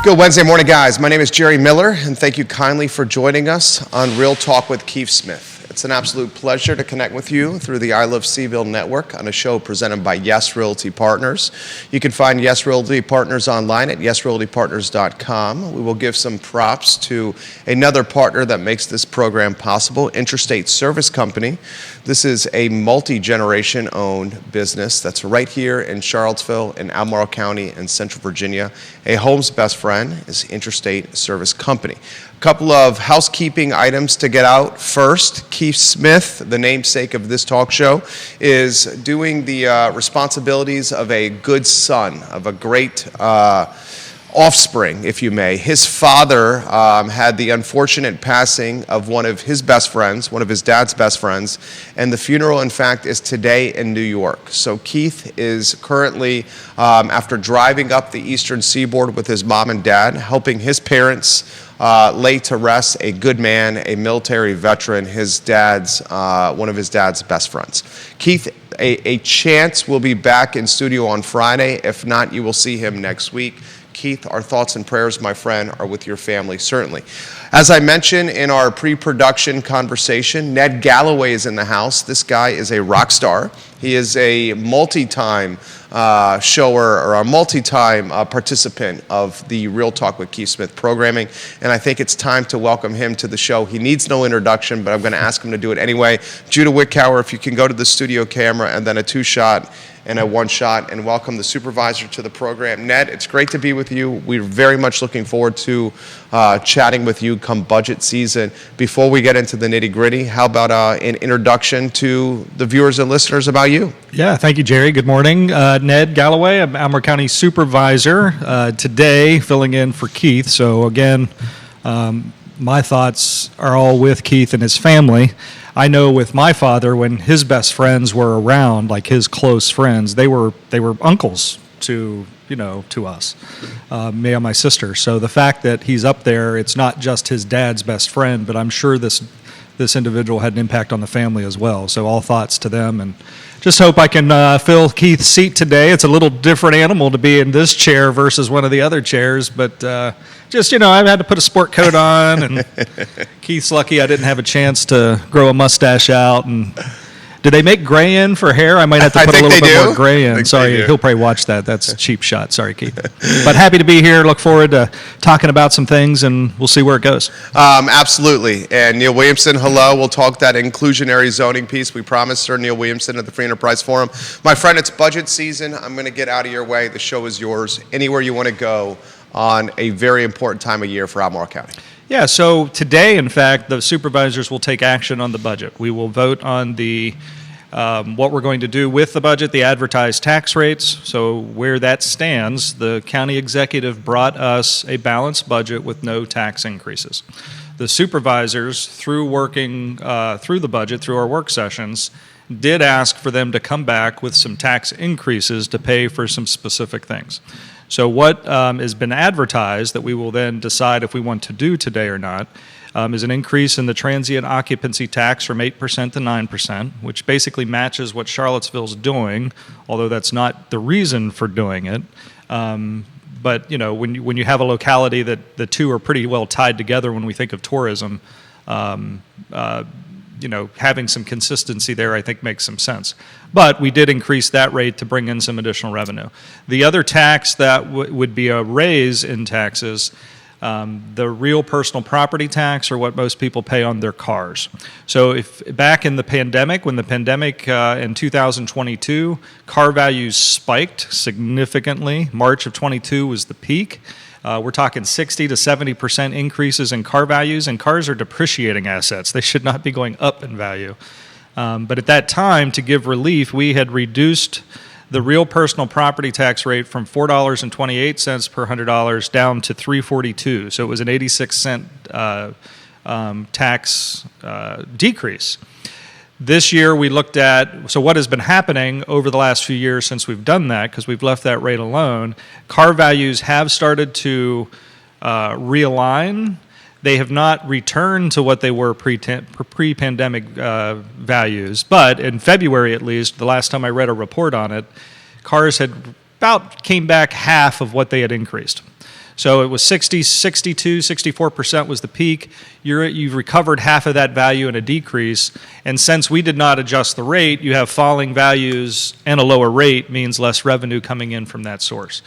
Good Wednesday morning, guys. My name is Jerry Miller, and thank you kindly for joining us on Real Talk with Keith Smith. It's an absolute pleasure to connect with you through the I Love CVille Network on a show presented by Yes Realty Partners. You can find Yes Realty Partners online at yesrealtypartners.com. We will give some props to another partner that makes this program possible, Intrastate Service Company. This is a multi-generation owned business that's right here in Charlottesville in Albemarle County in Central Virginia. A home's best friend is Intrastate Service Company. A couple of housekeeping items to get out. First, Keith Smith, the namesake of this talk show, is doing the responsibilities of a good son, of a great offspring, if you may. His father had the unfortunate passing of one of his best friends, one of his dad's best friends, and the funeral, in fact, is today in New York. So Keith is currently, after driving up the eastern seaboard with his mom and dad, helping his parents lay to rest a good man, a military veteran, his dad's, one of his dad's best friends. Keith, a chance will be back in studio on Friday. If not, you will see him next week. Keith, our thoughts and prayers, my friend, are with your family, certainly. As I mentioned in our pre-production conversation, Ned Gallaway is in the house. This guy is a rock star. He is a multi-time shower or a multi-time participant of the Real Talk with Keith Smith programming, and I think it's time to welcome him to the show. He needs no introduction, but I'm going to ask him to do it anyway. Judah Wickower, if you can go to the studio camera, and then a two-shot and a one-shot, and welcome the supervisor to the program. Ned, it's great to be with you. We're very much looking forward to chatting with you come budget season. Before we get into the nitty-gritty, how about an introduction to the viewers and listeners about you? Yeah, thank you, Jerry. Good morning. Ned Gallaway, I'm Albemarle County Supervisor, today filling in for Keith. So again, my thoughts are all with Keith and his family. I know with my father, when his best friends were around, like his close friends, they were uncles to us, me and my sister. So the fact that he's up there, it's not just his dad's best friend, but I'm sure this individual had an impact on the family as well. So all thoughts to them, and just hope I can fill Keith's seat today. It's a little different animal to be in this chair versus one of the other chairs, but I've had to put a sport coat on, and Keith's lucky I didn't have a chance to grow a mustache out. And do they make gray in for hair? I might have to put a little bit more gray in. Sorry, he'll probably watch that. That's a cheap shot. Sorry, Keith. But happy to be here. Look forward to talking about some things, and we'll see where it goes. Absolutely. And Neil Williamson, hello. We'll talk that inclusionary zoning piece. We promised Sir Neil Williamson at the Free Enterprise Forum. My friend, it's budget season. I'm going to get out of your way. The show is yours. Anywhere you want to go on a very important time of year for Albemarle County. Yeah, so today, in fact, the supervisors will take action on the budget. We will vote on the what we're going to do with the budget, the advertised tax rates. So where that stands, the county executive brought us a balanced budget with no tax increases. The supervisors, through working through the budget, through our work sessions, did ask for them to come back with some tax increases to pay for some specific things. So what has been advertised that we will then decide if we want to do today or not is an increase in the transient occupancy tax from 8% to 9%, which basically matches what Charlottesville's doing, although that's not the reason for doing it. But when you have a locality that the two are pretty well tied together when we think of tourism, having some consistency there, I think, makes some sense. But we did increase that rate to bring in some additional revenue. The other tax that would be a raise in taxes, the real personal property tax, or what most people pay on their cars. So if back in the pandemic, when the pandemic in 2022, car values spiked significantly. March of 22 was the peak. We're talking 60 to 70% increases in car values, and cars are depreciating assets. They should not be going up in value. But at that time, to give relief, we had reduced the real personal property tax rate from $4.28 per $100 down to $3.42. So it was an 86-cent tax decrease. This year we looked at, so what has been happening over the last few years since we've done that, because we've left that rate alone, car values have started to realign. They have not returned to what they were pre-pandemic values, but in February at least, the last time I read a report on it, cars had about came back half of what they had increased. So it was 60, 62, 64% was the peak. You've recovered half of that value in a decrease. And since we did not adjust the rate, you have falling values and a lower rate means less revenue coming in from that source.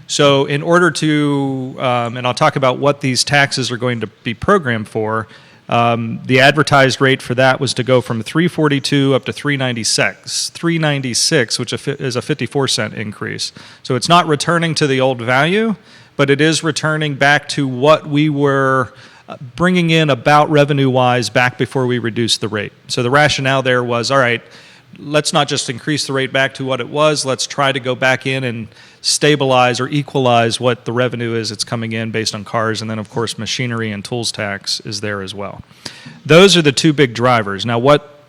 So in order to, and I'll talk about what these taxes are going to be programmed for, the advertised rate for that was to go from 342 up to 396, which is a 54-cent increase. So it's not returning to the old value, but it is returning back to what we were bringing in about revenue-wise back before we reduced the rate. So the rationale there was, all right, let's not just increase the rate back to what it was, let's try to go back in and stabilize or equalize what the revenue is that's coming in based on cars, and then of course machinery and tools tax is there as well. Those are the two big drivers. Now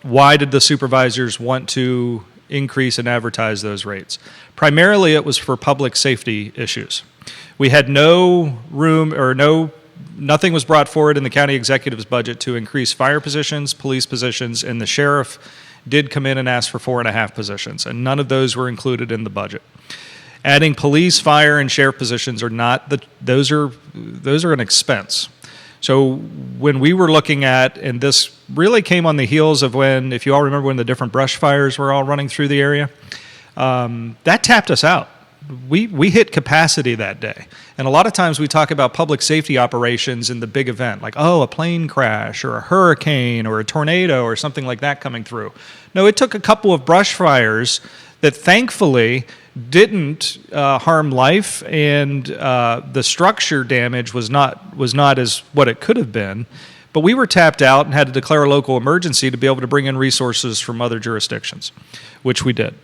why did the supervisors want to increase and advertise those rates? Primarily it was for public safety issues. We had no room or nothing was brought forward in the county executive's budget to increase fire positions, police positions, and the sheriff did come in and ask for 4.5 positions, and none of those were included in the budget. Adding police, fire, and sheriff positions are not those are an expense. So when we were looking at, and this really came on the heels of when, if you all remember when the different brush fires were all running through the area, that tapped us out. We hit capacity that day. And a lot of times we talk about public safety operations in the big event, like, oh, a plane crash or a hurricane or a tornado or something like that coming through. No, it took a couple of brush fires that thankfully didn't harm life, and the structure damage was not as what it could have been. But we were tapped out and had to declare a local emergency to be able to bring in resources from other jurisdictions, which we did.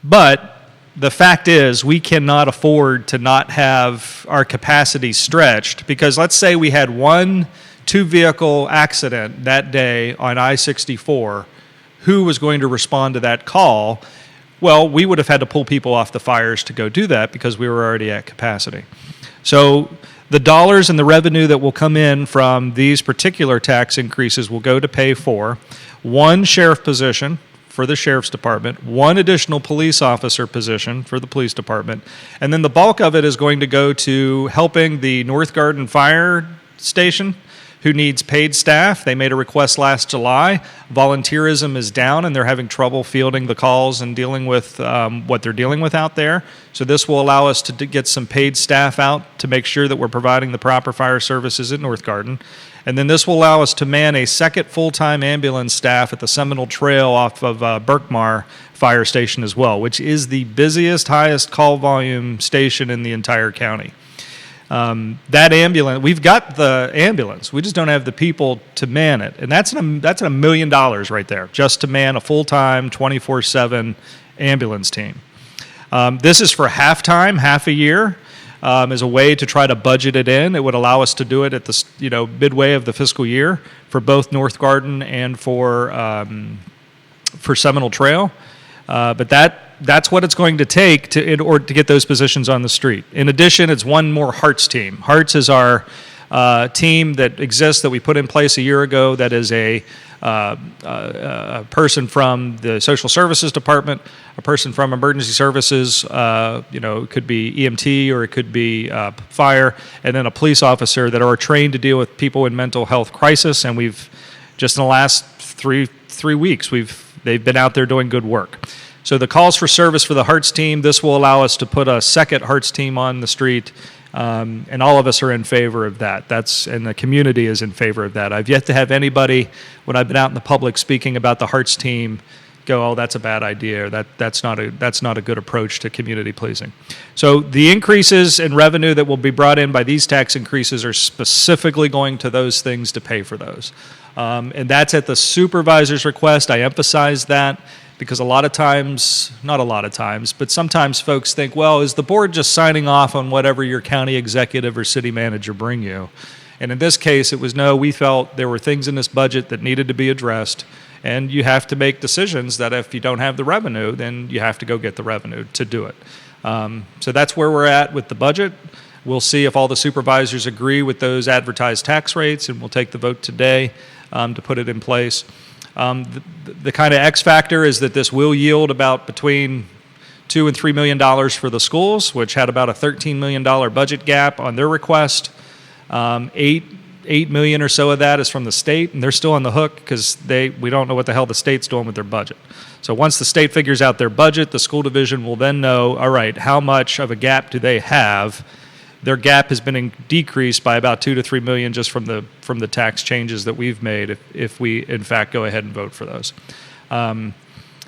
But the fact is, we cannot afford to not have our capacity stretched, because let's say we had one 2-vehicle accident that day on I-64, who was going to respond to that call? Well, we would have had to pull people off the fires to go do that because we were already at capacity. So the dollars and the revenue that will come in from these particular tax increases will go to pay for one sheriff position for the sheriff's department, one additional police officer position for the police department, and then the bulk of it is going to go to helping the North Garden Fire Station, who needs paid staff. They made a request last July. Volunteerism is down, and they're having trouble fielding the calls and dealing with what they're dealing with out there. So this will allow us to get some paid staff out to make sure that we're providing the proper fire services at North Garden. And then this will allow us to man a second full-time ambulance staff at the Seminole Trail off of Berkmar Fire Station as well, which is the busiest, highest call volume station in the entire county. That ambulance, we've got the ambulance, we just don't have the people to man it. And that's $1 million right there, just to man a full-time, 24/7 ambulance team. This is for half-time, half a year. As a way to try to budget it in. It would allow us to do it at the midway of the fiscal year for both North Garden and for Seminole Trail. But that's what it's going to take in order to get those positions on the street. In addition, it's one more Hearts team. Hearts is our team that exists that we put in place a year ago. That is a person from the social services department, a person from emergency services, it could be EMT or it could be fire, and then a police officer that are trained to deal with people in mental health crisis. And we've just in the last three weeks, they've been out there doing good work. So the calls for service for the Hearts team, this will allow us to put a second Hearts team on the street. And all of us are in favor of that. And the community is in favor of that. I've yet to have anybody, when I've been out in the public speaking about the Hearts team, go, "Oh, that's a bad idea," or that's not a good approach to community policing. So the increases in revenue that will be brought in by these tax increases are specifically going to those things to pay for those. And that's at the supervisor's request. I emphasize that, because not a lot of times, but sometimes folks think, well, is the board just signing off on whatever your county executive or city manager bring you? And in this case, it was no, we felt there were things in this budget that needed to be addressed, and you have to make decisions that if you don't have the revenue, then you have to go get the revenue to do it. So that's where we're at with the budget. We'll see if all the supervisors agree with those advertised tax rates, and we'll take the vote today to put it in place. The kind of X factor is that this will yield about between $2 and $3 million for the schools, which had about a $13 million budget gap on their request. $8 million or so of that is from the state, and they're still on the hook because we don't know what the hell the state's doing with their budget. So once the state figures out their budget, the school division will then know, all right, how much of a gap do they have? Their gap has been decreased by about $2 to $3 million just from the tax changes that we've made if we in fact go ahead and vote for those.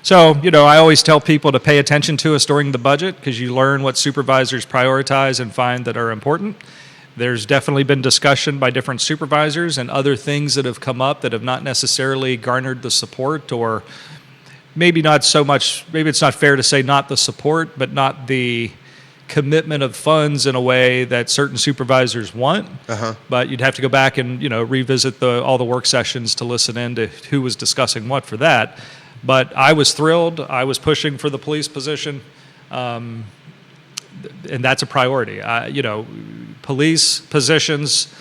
So, I always tell people to pay attention to us during the budget because you learn what supervisors prioritize and find that are important. There's definitely been discussion by different supervisors and other things that have come up that have not necessarily garnered the support, or maybe not so much, maybe it's not fair to say not the support, but not the commitment of funds in a way that certain supervisors want. But you'd have to go back and revisit all the work sessions to listen in to who was discussing what for that. But I was thrilled. I was pushing for the police position, and that's a priority. Police positions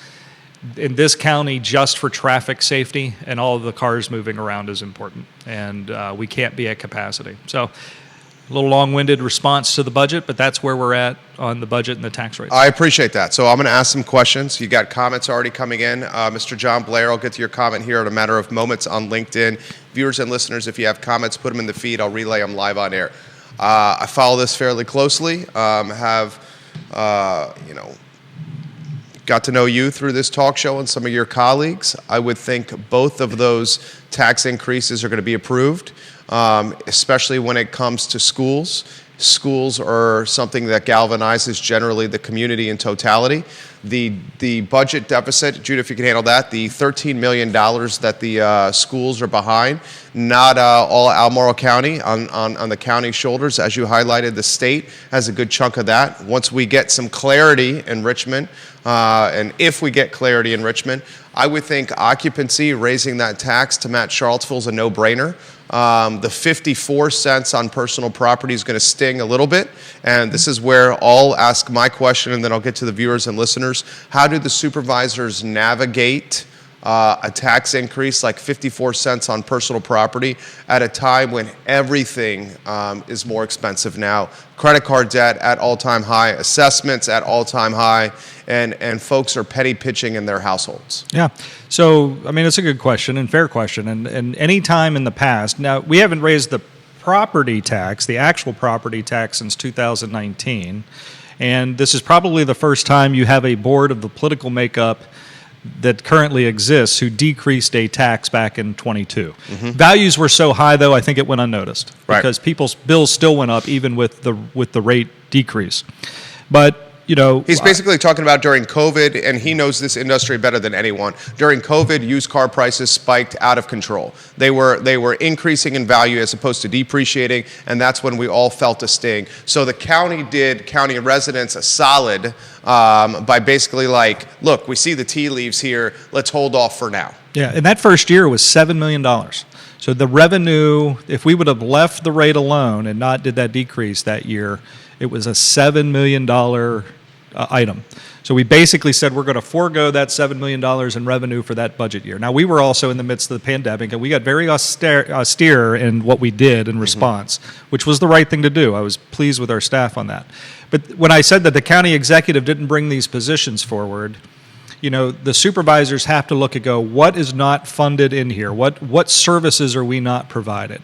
in this county just for traffic safety and all of the cars moving around is important, and we can't be at capacity. So a little long-winded response to the budget, but that's where we're at on the budget and the tax rates. I appreciate that. So I'm going to ask some questions. You got comments already coming in. Mr. John Blair, I'll get to your comment here in a matter of moments on LinkedIn. Viewers and listeners, if you have comments, put them in the feed. I'll relay them live on air. I follow this fairly closely. Got to know you through this talk show and some of your colleagues. I would think both of those tax increases are going to be approved, especially when it comes to schools. Schools are something that galvanizes generally the community in totality. The budget deficit, Judah, if you can handle that, the $13 million that the schools are behind, not all Albemarle County on the county shoulders. As you highlighted, the state has a good chunk of that. Once we get some clarity in Richmond, and if we get clarity in Richmond, I would think occupancy, raising that tax to match Charlottesville is a no-brainer. The 54 cents on personal property is going to sting a little bit, and this is where I'll ask my question, and then I'll get to the viewers and listeners. How do the supervisors navigate a tax increase like 54 cents on personal property at a time when everything is more expensive now? Credit card debt at all-time high, assessments at all-time high, and folks are penny pitching in their households. Yeah. So, it's a good question and fair question. And any time in the past, now we haven't raised the property tax, the actual property tax, since 2019. And this is probably the first time you have a board of the political makeup that currently exists who decreased a tax back in 22. Values were so high, though, I think it went unnoticed because people's bills still went up even with the rate decrease. But he's basically talking about during COVID, and he knows this industry better than anyone. During COVID, used car prices spiked out of control. They were increasing in value as opposed to depreciating, and that's when we all felt a sting. So the county did county residents a solid by basically look, we see the tea leaves here, let's hold off for now. Yeah, and that first year was $7 million. So the revenue, if we would have left the rate alone and not did that decrease that year, it was a $7 million item. So we basically said we're going to forego that $7 million in revenue for that budget year. Now, we were also in the midst of the pandemic, and we got very austere in what we did in response, which was the right thing to do. I was pleased with our staff on that. But when I said that the county executive didn't bring these positions forward, the supervisors have to look and go, what is not funded in here? What services are we not provided?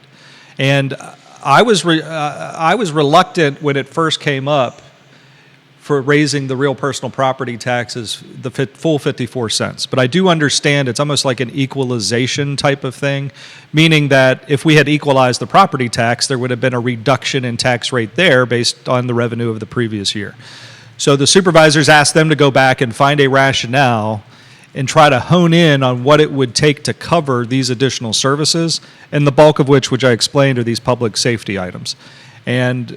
And I was reluctant when it first came up for raising the real personal property taxes, the full 54 cents. But I do understand it's almost like an equalization type of thing, meaning that if we had equalized the property tax, there would have been a reduction in tax rate there based on the revenue of the previous year. So the supervisors asked them to go back and find a rationale and try to hone in on what it would take to cover these additional services, and the bulk of which I explained, are these public safety items. And,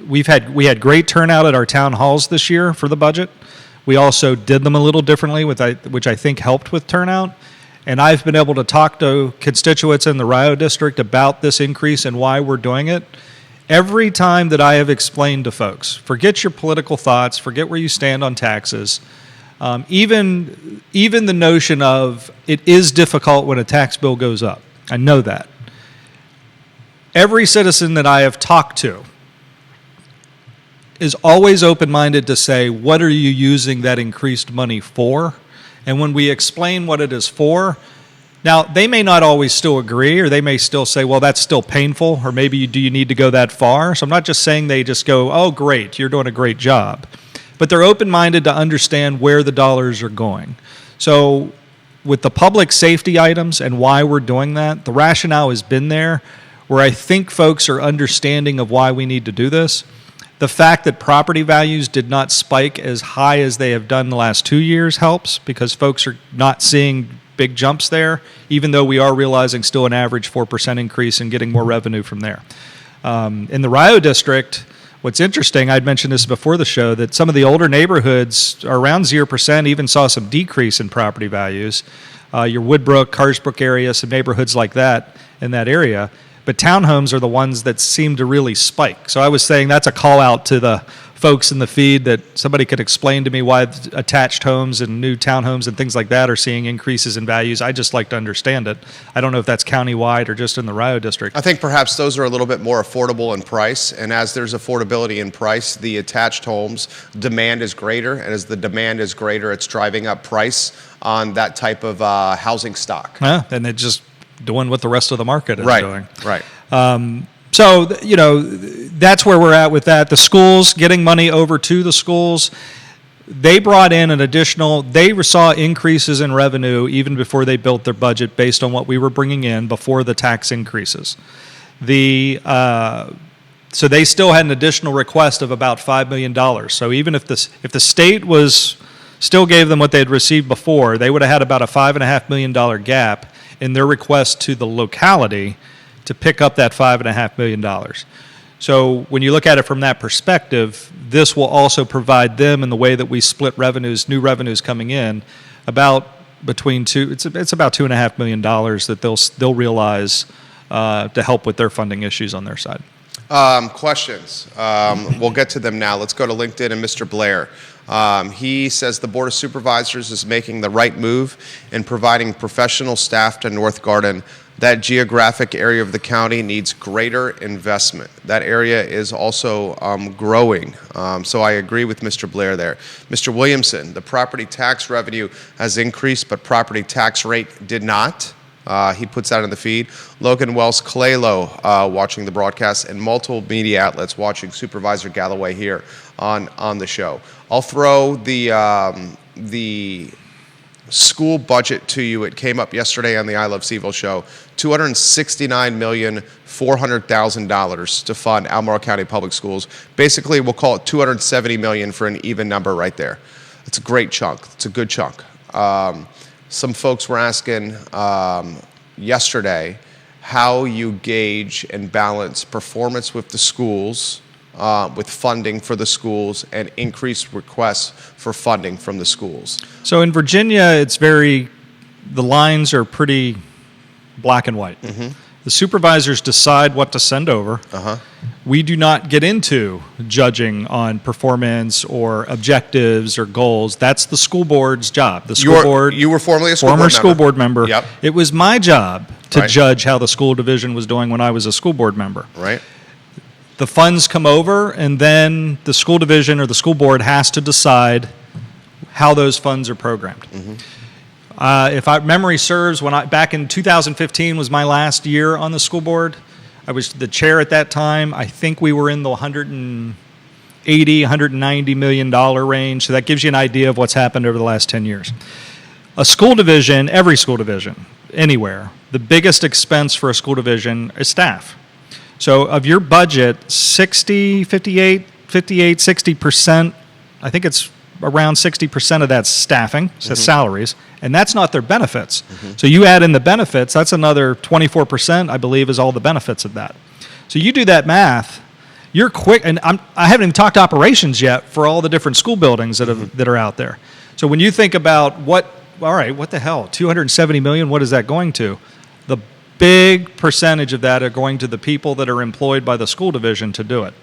we had great turnout at our town halls this year for the budget. We also did them a little differently, which I think helped with turnout. And I've been able to talk to constituents in the Rio District about this increase and why we're doing it. Every time that I have explained to folks, forget your political thoughts, forget where you stand on taxes, even the notion of it is difficult when a tax bill goes up. I know that. every citizen that I have talked to is always open-minded to say, what are you using that increased money for? And when we explain what it is for, now they may not always still agree, or they may still say, well, that's still painful, or maybe do you need to go that far? So I'm not just saying they just go, oh, great, you're doing a great job. But they're open-minded to understand where the dollars are going. So with the public safety items and why we're doing that, the rationale has been there, where I think folks are understanding of why we need to do this. The fact that property values did not spike as high as they have done the last 2 years helps, because folks are not seeing big jumps there, even though we are realizing still an average 4% increase and getting more revenue from there. In the Rio district, what's interesting, I'd mentioned this before the show, that some of the older neighborhoods are around 0%, even saw some decrease in property values. Your Woodbrook, Carsbrook area, some neighborhoods like that in that area. But townhomes are the ones that seem to really spike. So I was saying that's a call out to the folks in the feed, that somebody could explain to me why attached homes and new townhomes and things like that are seeing increases in values. I just like to understand it. I don't know if that's countywide or just in the Rio district. I think perhaps those are a little bit more affordable in price, and as there's affordability in price, the attached homes demand is greater, and as the demand is greater, it's driving up price on that type of housing stock. Yeah, and it's just doing what the rest of the market is doing. Right. So, that's where we're at with that. The schools, getting money over to the schools, they brought in an additional, they saw increases in revenue even before they built their budget based on what we were bringing in before the tax increases. So they still had an additional request of about $5 million. So even if the state still gave them what they had received before, they would have had about a $5.5 million gap in their request to the locality to pick up that $5.5 million. So when you look at it from that perspective, this will also provide them, in the way that we split revenues, new revenues coming in, about it's about $2.5 million that they'll realize to help with their funding issues on their side. Questions. We'll get to them now. Let's go to LinkedIn and Mr. Blair. He says the Board of Supervisors is making the right move in providing professional staff to North Garden. That geographic area of the county needs greater investment. That area is also growing. So I agree with Mr. Blair there. Mr. Williamson, the property tax revenue has increased, but property tax rate did not. He puts that in the feed. Logan Wells Calelo watching the broadcast, and multiple media outlets watching Supervisor Gallaway here on the show. I'll throw the school budget to you. It came up yesterday on the I Love CVille show. $269,400,000 to fund Albemarle County Public Schools. Basically, we'll call it $270 million for an even number right there. It's a great chunk. It's a good chunk. Some folks were asking yesterday how you gauge and balance performance with the schools, with funding for the schools, and increased requests for funding from the schools. So in Virginia, the lines are pretty black and white. Mm-hmm. The supervisors decide what to send over. Uh-huh. We do not get into judging on performance or objectives or goals. That's the school board's job. The school board. You were formerly a school board member. Yep. It was my job to judge how the school division was doing when I was a school board member. Right. The funds come over, and then the school division or the school board has to decide how those funds are programmed. Mm-hmm. If memory serves, back in 2015 was my last year on the school board. I was the chair at that time. I think we were in the $180, $190 million range. So that gives you an idea of what's happened over the last 10 years. A school division, every school division, anywhere, the biggest expense for a school division is staff. So of your budget, 60%, I think it's around 60% of that's staffing, so salaries, and that's not their benefits. Mm-hmm. So you add in the benefits, that's another 24%, I believe, is all the benefits of that. So you do that math, you're quick, and I haven't even talked operations yet for all the different school buildings that are out there. So when you think about what the hell, $270 million, what is that going to? The big percentage of that are going to the people that are employed by the school division to do it.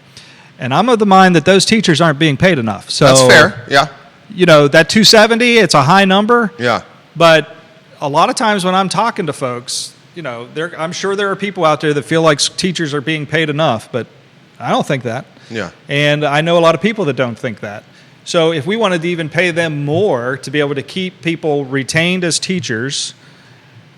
And I'm of the mind that those teachers aren't being paid enough. So that's fair, yeah. That 270, it's a high number. Yeah. But a lot of times when I'm talking to folks, I'm sure there are people out there that feel like teachers are being paid enough, but I don't think that. Yeah. And I know a lot of people that don't think that. So if we wanted to even pay them more to be able to keep people retained as teachers,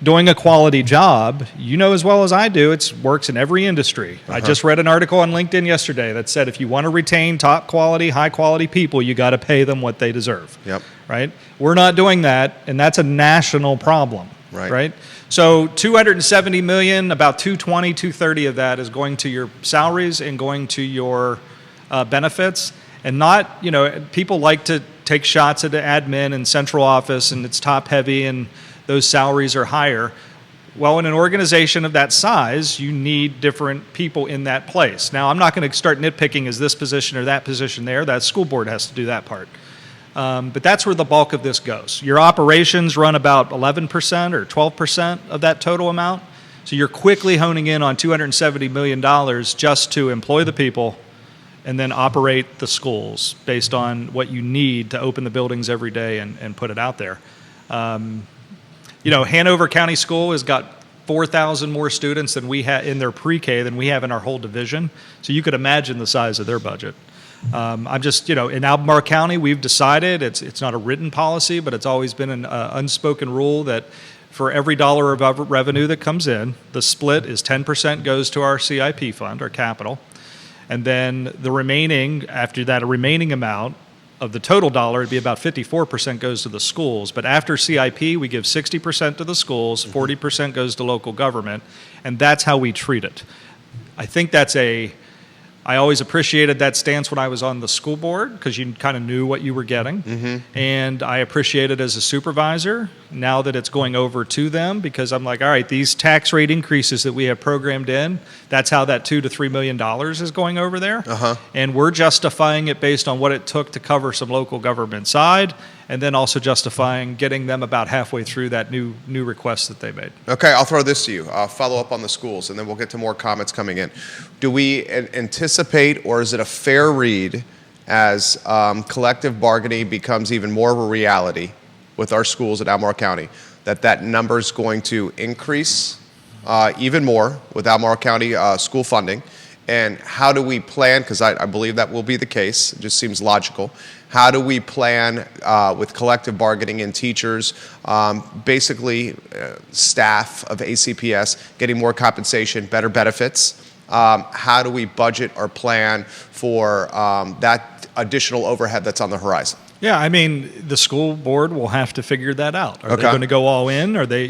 doing a quality job, you know as well as I do, it works in every industry. I just read an article on LinkedIn yesterday that said if you want to retain top quality, high quality people, you got to pay them what they deserve. Yep. Right? We're not doing that, and that's a national problem. Right. So 270 million, about 220, 230 of that is going to your salaries and going to your benefits. And not, people like to take shots at the admin and central office, and it's top heavy and those salaries are higher. Well, in an organization of that size, you need different people in that place. Now, I'm not going to start nitpicking as this position or that position there. That school board has to do that part. But that's where the bulk of this goes. Your operations run about 11% or 12% of that total amount. So you're quickly honing in on $270 million just to employ the people and then operate the schools based on what you need to open the buildings every day and put it out there. Hanover County School has got 4,000 more students than we have in their pre-K than we have in our whole division. So you could imagine the size of their budget. I'm just, in Albemarle County, we've decided, it's not a written policy, but it's always been an unspoken rule that for every dollar of revenue that comes in, the split is 10% goes to our CIP fund, our capital. And then the remaining, after that, a remaining amount of the total dollar, it'd be about 54% goes to the schools. But after CIP, we give 60% to the schools, 40% goes to local government, and that's how we treat it. I think I always appreciated that stance when I was on the school board because you kind of knew what you were getting. And I appreciate it as a supervisor now that it's going over to them because I'm like, all right, these tax rate increases that we have programmed in, that's how that $2 to $3 million is going over there. And we're justifying it based on what it took to cover some local government side and then also justifying getting them about halfway through that new request that they made. Okay, I'll throw this to you. Follow up on the schools, and then we'll get to more comments coming in. Do we anticipate, or is it a fair read, as collective bargaining becomes even more of a reality with our schools at Albemarle County, that number is going to increase even more with Albemarle County school funding? And how do we plan, because I believe that will be the case, it just seems logical, how do we plan with collective bargaining and teachers, basically staff of ACPS getting more compensation, better benefits? How do we budget or plan for that additional overhead that's on the horizon? Yeah, I mean, the school board will have to figure that out. Are they going to go all in? Are they,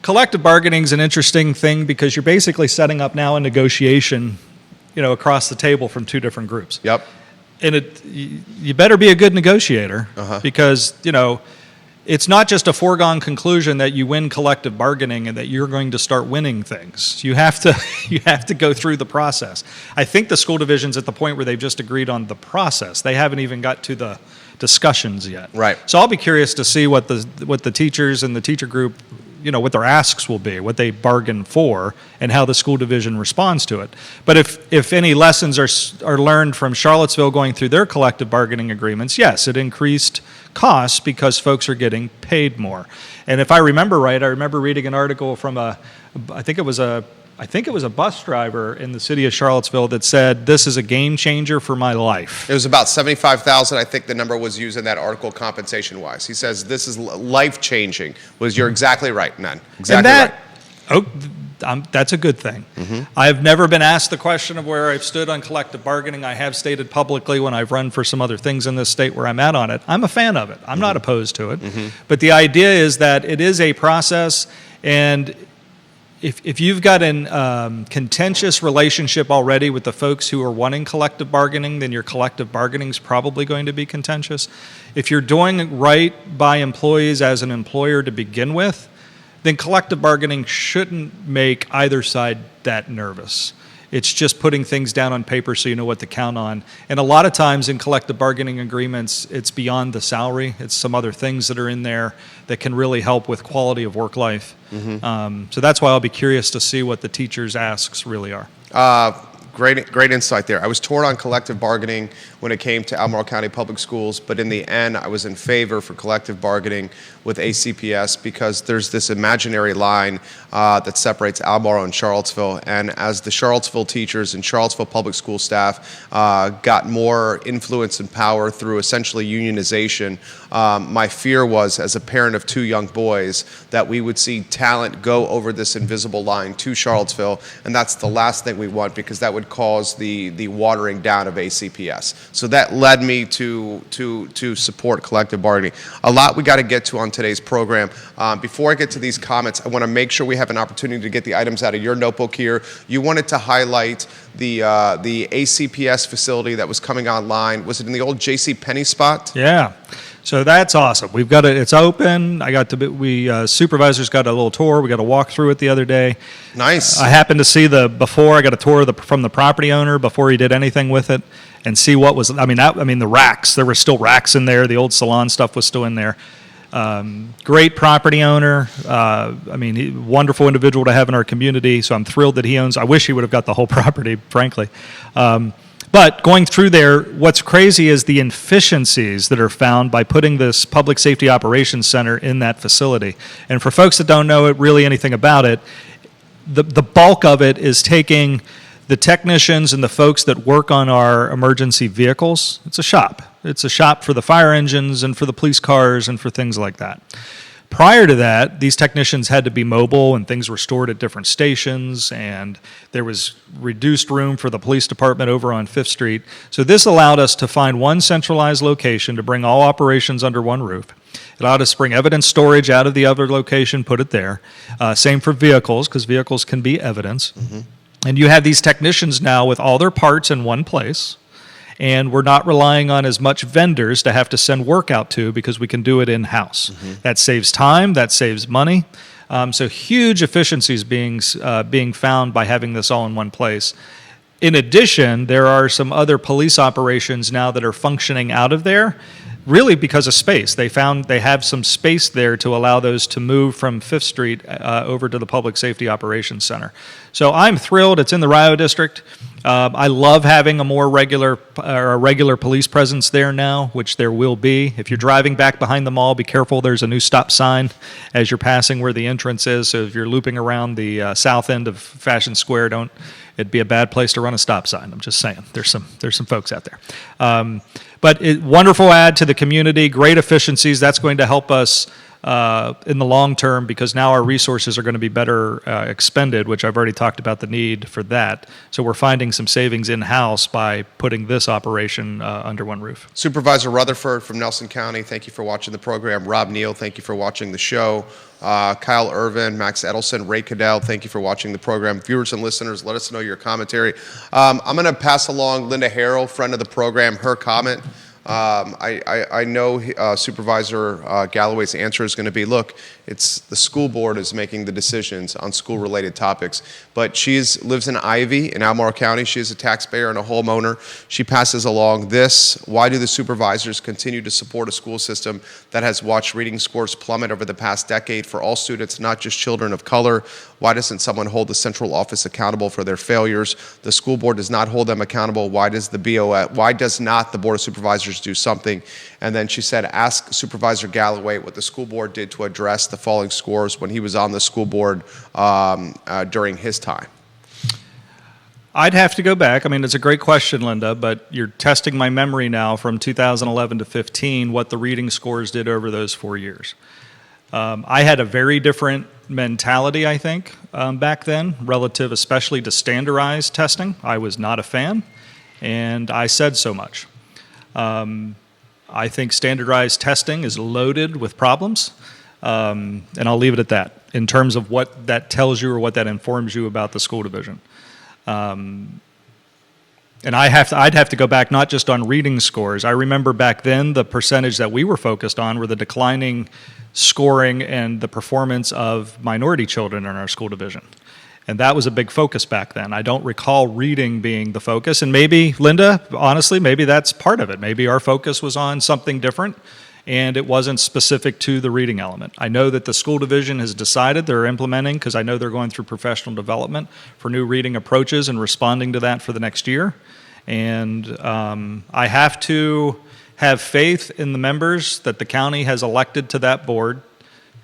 collective bargaining is an interesting thing because you're basically setting up now a negotiation, across the table from two different groups. Yep. And you better be a good negotiator because, it's not just a foregone conclusion that you win collective bargaining and that you're going to start winning things. You have to go through the process. I think the school division's at the point where they've just agreed on the process. They haven't even got to the discussions yet. Right. So I'll be curious to see what the teachers and the teacher group, what their asks will be, what they bargain for, and how the school division responds to it. But if any lessons are learned from Charlottesville going through their collective bargaining agreements, yes, it increased costs because folks are getting paid more. And if I remember right, I remember reading an article from I think it was a bus driver in the city of Charlottesville that said, "This is a game changer for my life." It was about 75,000. I think the number was used in that article compensation-wise. He says this is life-changing. You're exactly right, Ned. Exactly right. That's a good thing. I've never been asked the question of where I've stood on collective bargaining. I have stated publicly when I've run for some other things in this state where I'm at on it. I'm a fan of it. I'm not opposed to it. But the idea is that it is a process, and if you've got an contentious relationship already with the folks who are wanting collective bargaining, then your collective bargaining is probably going to be contentious. If you're doing right by employees as an employer to begin with, then collective bargaining shouldn't make either side that nervous. It's just putting things down on paper so you know what to count on. And a lot of times in collective bargaining agreements, it's beyond the salary. It's some other things that are in there that can really help with quality of work life. So that's why I'll be curious to see what the teachers' asks really are. Great insight there. I was torn on collective bargaining when it came to Albemarle County Public Schools, but in the end, I was in favor for collective bargaining with ACPS because there's this imaginary line that separates Albemarle and Charlottesville. And as the Charlottesville teachers and Charlottesville public school staff got more influence and power through essentially unionization, my fear was, as a parent of 2 young boys, that we would see talent go over this invisible line to Charlottesville, and that's the last thing we want because that would cause the watering down of ACPS. So that led me to support collective bargaining. A lot we got to get to on today's program. Before I get to these comments, I want to make sure we have an opportunity to get the items out of your notebook here. You wanted to highlight the ACPS facility that was coming online. Was it in the old J.C. Penney spot? Yeah. So that's awesome. We've got it. It's open. Supervisors got a little tour. We got to walk through it the other day. Nice. I happened to see before. I got a tour from the property owner before he did anything with it, and see what was. The racks. There were still racks in there. The old salon stuff was still in there. Great property owner. Wonderful individual to have in our community. So I'm thrilled that he owns. I wish he would have got the whole property, frankly. But going through there, what's crazy is the inefficiencies that are found by putting this Public Safety Operations Center in that facility. And for folks that don't know really anything about it, the bulk of it is taking the technicians and the folks that work on our emergency vehicles. It's a shop. It's a shop for the fire engines and for the police cars and for things like that. Prior to that, these technicians had to be mobile and things were stored at different stations, and there was reduced room for the police department over on 5th Street. So this allowed us to find one centralized location to bring all operations under one roof. It allowed us to bring evidence storage out of the other location, put it there. Same for vehicles, because vehicles can be evidence. Mm-hmm. And you have these technicians now with all their parts in one place. And we're not relying on as much vendors to have to send work out to because we can do it in-house. Mm-hmm. That saves time, that saves money. So huge efficiencies being found by having this all in one place. In addition, there are some other police operations now that are functioning out of there, really because of space. They have some space there to allow those to move from 5th Street over to the Public Safety Operations Center. So I'm thrilled. It's in the Rio District. I love having a more regular police presence there now, which there will be. If you're driving back behind the mall, be careful. There's a new stop sign as you're passing where the entrance is. So if you're looping around the south end of Fashion Square, it'd be a bad place to run a stop sign. I'm just saying. There's some folks out there. But wonderful add to the community, great efficiencies. That's going to help us in the long term because now our resources are going to be better expended, which I've already talked about the need for that. So we're finding some savings in-house by putting this operation under one roof. Supervisor Rutherford from Nelson County, thank you for watching the program. Rob Neal, thank you for watching the show. Kyle Irvin, Max Edelson, Ray Cadell, thank you for watching the program. Viewers and listeners, let us know your commentary. I'm going to pass along Linda Harrell, friend of the program, her comment. I know Supervisor Gallaway's answer is going to be, look, it's the school board is making the decisions on school-related topics. But she lives in Ivy in Albemarle County. She is a taxpayer and a homeowner. She passes along this. Why do the supervisors continue to support a school system that has watched reading scores plummet over the past decade for all students, not just children of color? Why doesn't someone hold the central office accountable for their failures? The school board does not hold them accountable. Why does not the Board of Supervisors do something? And then she said, ask Supervisor Gallaway what the school board did to address the falling scores when he was on the school board during his time. I'd have to go back. It's a great question, Linda, but you're testing my memory now from 2011 to 15, what the reading scores did over those 4 years. I had a very different mentality, I think, back then, relative especially to standardized testing. I was not a fan, and I said so much. I think standardized testing is loaded with problems, and I'll leave it at that in terms of what that tells you or what that informs you about the school division. And I'd have to go back not just on reading scores. I remember back then the percentage that we were focused on were the declining scoring and the performance of minority children in our school division. And that was a big focus back then. I don't recall reading being the focus. And maybe, Linda, honestly, maybe that's part of it. Maybe our focus was on something different. and it wasn't specific to the reading element. I know that the school division has decided they're implementing, because I know they're going through professional development for new reading approaches and responding to that for the next year. And I have to have faith in the members that the county has elected to that board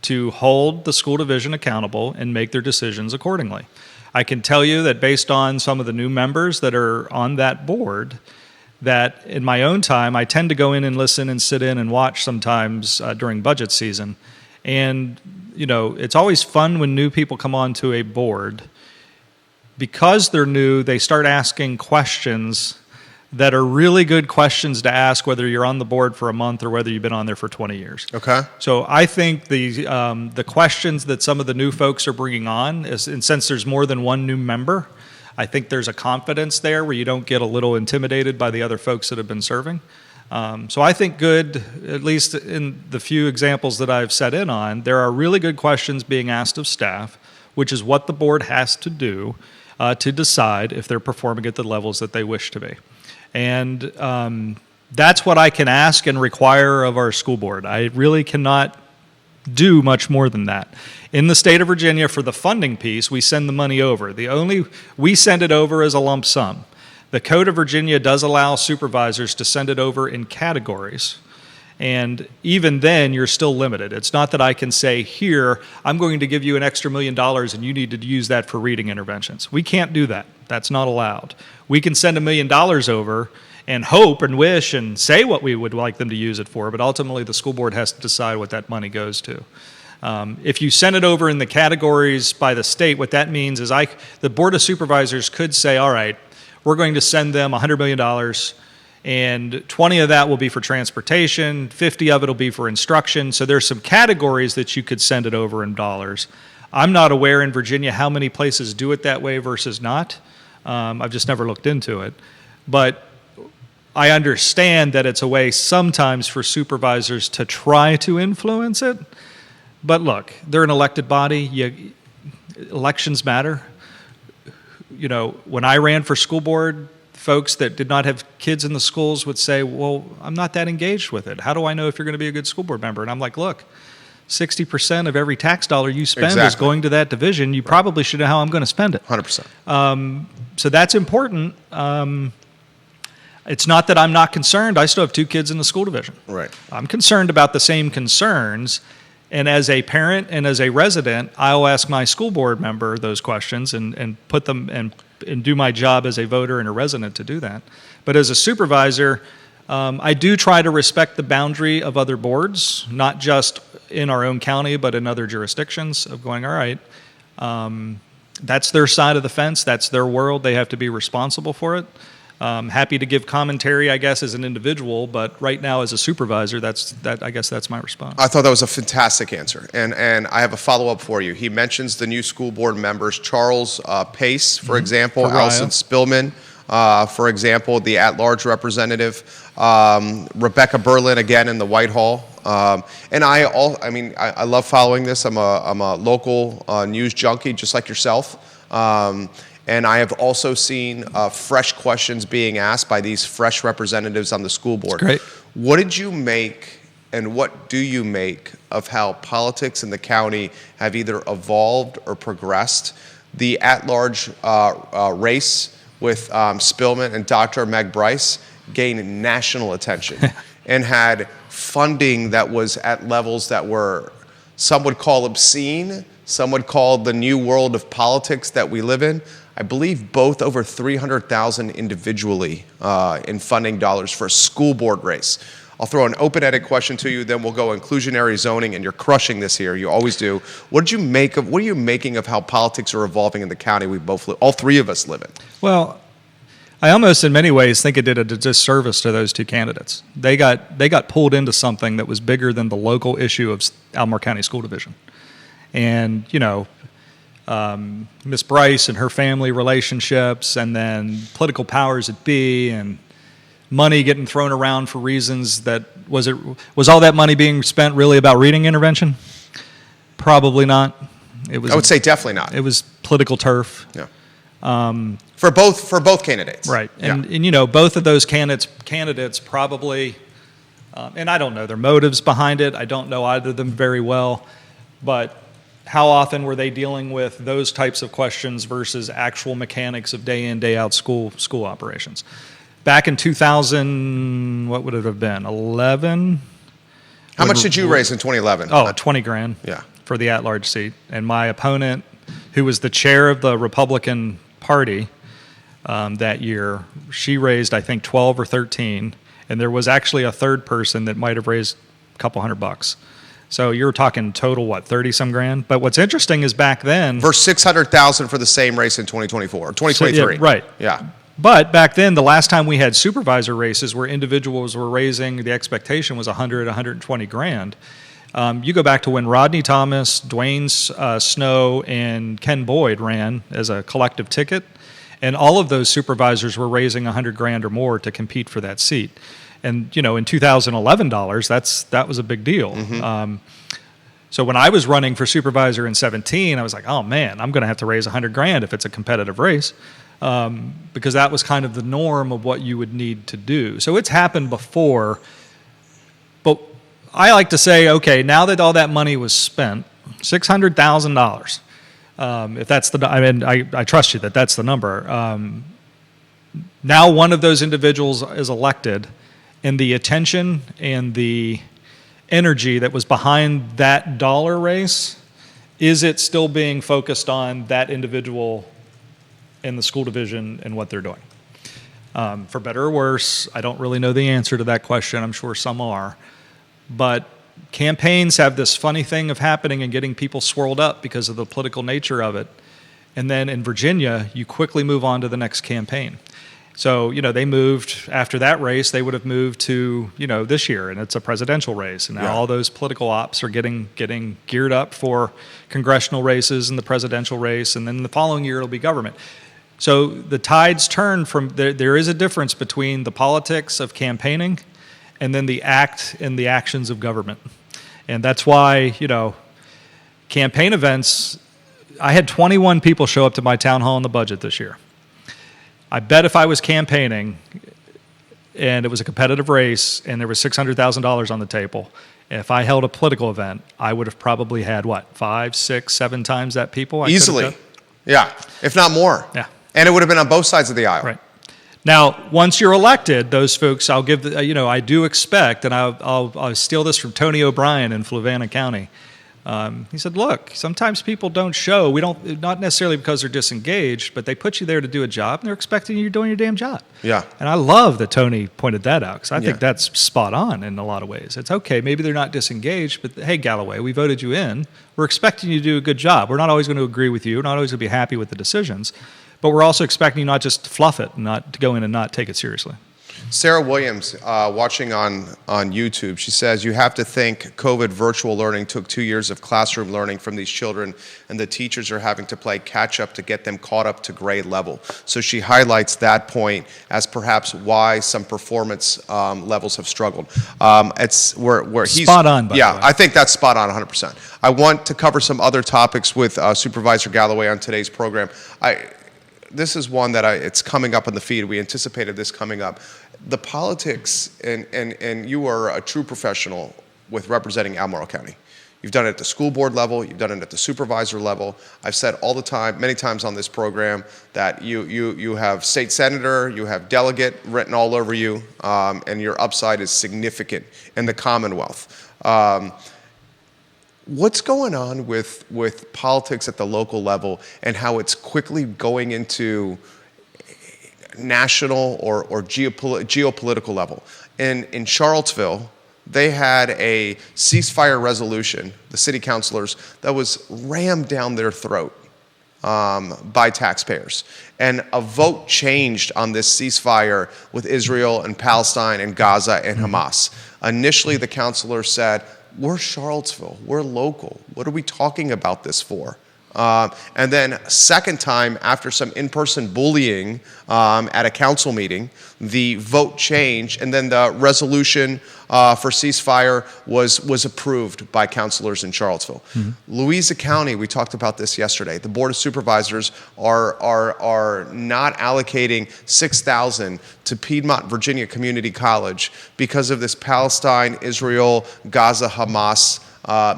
to hold the school division accountable and make their decisions accordingly. I can tell you that based on some of the new members that are on that board, that in my own time, I tend to go in and listen and sit in and watch sometimes during budget season. And, you know, it's always fun when new people come onto a board. Because they're new, they start asking questions that are really good questions to ask, whether you're on the board for a month or whether you've been on there for 20 years. Okay. So I think the questions that some of the new folks are bringing on, and since there's more than one new member, I think there's a confidence there where you don't get a little intimidated by the other folks that have been serving. So I think good, at least in the few examples that I've set in on, there are really good questions being asked of staff, which is what the board has to do to decide if they're performing at the levels that they wish to be. And that's what I can ask and require of our school board. I really cannot do much more than that. In the state of Virginia, for the funding piece, we send the money over. We send it over as a lump sum. The Code of Virginia does allow supervisors to send it over in categories. And even then, you're still limited. It's not that I can say, here, I'm going to give you an extra $1 million and you need to use that for reading interventions. We can't do that. That's not allowed. We can send $1 million over and hope and wish and say what we would like them to use it for, but ultimately the school board has to decide what that money goes to. If you send it over in the categories by the state, what that means is the Board of Supervisors could say, all right, we're going to send them $100 million, and 20 of that will be for transportation, 50 of it will be for instruction. So there's some categories that you could send it over in dollars. I'm not aware in Virginia how many places do it that way versus not. I've just never looked into it. But I understand that it's a way sometimes for supervisors to try to influence it. But look, they're an elected body. Elections matter. You know, when I ran for school board, folks that did not have kids in the schools would say, well, I'm not that engaged with it. How do I know if you're going to be a good school board member? And I'm like, look, 60% of every tax dollar you spend is going to that division. You probably should know how I'm going to spend it. 100%. So that's important. It's not that I'm not concerned. I still have 2 kids in the school division. Right. I'm concerned about the same concerns. And as a parent and as a resident, I'll ask my school board member those questions and put them and do my job as a voter and a resident to do that. But as a supervisor, I do try to respect the boundary of other boards, not just in our own county, but in other jurisdictions, of going, all right, that's their side of the fence, that's their world, they have to be responsible for it. Happy to give commentary, I guess, as an individual, but right now as a supervisor, I guess that's my response. I thought that was a fantastic answer, and I have a follow-up for you. He mentions the new school board members, Charles Pace, for example, Allison Spillman, for example, the at-large representative, Rebecca Berlin, again, in the Whitehall. And I love following this. I'm a local news junkie, just like yourself. And I have also seen fresh questions being asked by these fresh representatives on the school board. That's great. What did you make and what do you make of how politics in the county have either evolved or progressed? The at-large race with Spillman and Dr. Meg Bryce gained national attention and had funding that was at levels that were, some would call obscene, some would call the new world of politics that we live in. I believe both over $300,000 individually in funding dollars for a school board race. I'll throw an open-ended question to you, then we'll go inclusionary zoning, and you're crushing this here. You always do. What are you making of how politics are evolving in the county we both live, all 3 of us live in? Well, I almost in many ways think it did a disservice to those 2 candidates. They got pulled into something that was bigger than the local issue of Albemarle County School Division. And, you know, Miss Bryce and her family relationships, and then political powers that be, and money getting thrown around for reasons that was all that money being spent really about reading intervention? Probably not. I would say definitely not. It was political turf. Yeah. For both candidates. Right. And you know, both of those candidates probably And I don't know their motives behind it. I don't know either of them very well. But how often were they dealing with those types of questions versus actual mechanics of day in, day out school operations? Back in 2000, what would it have been, 11? How much did you raise in 2011? Oh, 20 grand for the at-large seat. And my opponent, who was the chair of the Republican Party that year, she raised, I think, 12 or 13. And there was actually a third person that might have raised a couple $100. So you're talking total, what, 30-some grand? But what's interesting is back then... Versus 600,000 for the same race in 2024, 2023. So, yeah, right. Yeah. But back then, the last time we had supervisor races where individuals were raising, the expectation was 100, 120 grand. You go back to when Rodney Thomas, Dwayne Snow, and Ken Boyd ran as a collective ticket, and all of those supervisors were raising 100 grand or more to compete for that seat. And, in 2011 dollars, that was a big deal. Mm-hmm. So when I was running for supervisor in 17, I was like, oh man, I'm going to have to raise 100 grand if it's a competitive race, because that was kind of the norm of what you would need to do. So it's happened before, but I like to say, okay, now that all that money was spent, $600,000, if that's I trust you that that's the number. Now one of those individuals is elected, and the attention and the energy that was behind that dollar race, is it still being focused on that individual in the school division and what they're doing? For better or worse, I don't really know the answer to that question. I'm sure some are. But campaigns have this funny thing of happening and getting people swirled up because of the political nature of it. And then in Virginia, you quickly move on to the next campaign. So, they moved, after that race, they would have moved to, this year, and it's a presidential race. And now all those political ops are getting geared up for congressional races and the presidential race, and then the following year it'll be government. So the tides turn from, there is a difference between the politics of campaigning and then the act and the actions of government. And that's why, campaign events, I had 21 people show up to my town hall on the budget this year. I bet if I was campaigning and it was a competitive race and there was $600,000 on the table, if I held a political event, I would have probably had, 5, 6, 7 times that people? Easily. Yeah, if not more. Yeah. And it would have been on both sides of the aisle. Right. Now, once you're elected, those folks, I'll give, I do expect, and I'll steal this from Tony O'Brien in Fluvanna County. He said, look, sometimes people don't show. Not necessarily because they're disengaged, but they put you there to do a job, and they're expecting you doing your damn job. Yeah. And I love that Tony pointed that out, because I think that's spot on in a lot of ways. It's okay, maybe they're not disengaged, but hey, Gallaway, we voted you in. We're expecting you to do a good job. We're not always going to agree with you. We're not always going to be happy with the decisions, but we're also expecting you not just to fluff it, and not to go in and not take it seriously. Sarah Williams, watching on YouTube, she says, you have to think COVID virtual learning took 2 years of classroom learning from these children, and the teachers are having to play catch up to get them caught up to grade level. So she highlights that point as perhaps why some performance levels have struggled. It's where he's spot on, by the way. I think that's spot on 100%. I want to cover some other topics with Supervisor Gallaway on today's program. This is one that it's coming up on the feed. We anticipated this coming up. The politics, and you are a true professional with representing Albemarle County. You've done it at the school board level. You've done it at the supervisor level. I've said all the time, many times on this program, that you have state senator, you have delegate written all over you, and your upside is significant in the Commonwealth. What's going on with politics at the local level and how it's quickly going into national or geopolitical level? In Charlottesville, they had a ceasefire resolution, the city councilors, that was rammed down their throat by taxpayers. And a vote changed on this ceasefire with Israel and Palestine and Gaza and Hamas. Initially, the councilors said, we're Charlottesville, we're local. What are we talking about this for? And then second time, after some in-person bullying at a council meeting, the vote changed, and then the resolution for ceasefire was approved by councilors in Charlottesville. Louisa County, we talked about this yesterday. The Board of Supervisors are not allocating $6,000 to Piedmont, Virginia Community College because of this Palestine, Israel, Gaza, Hamas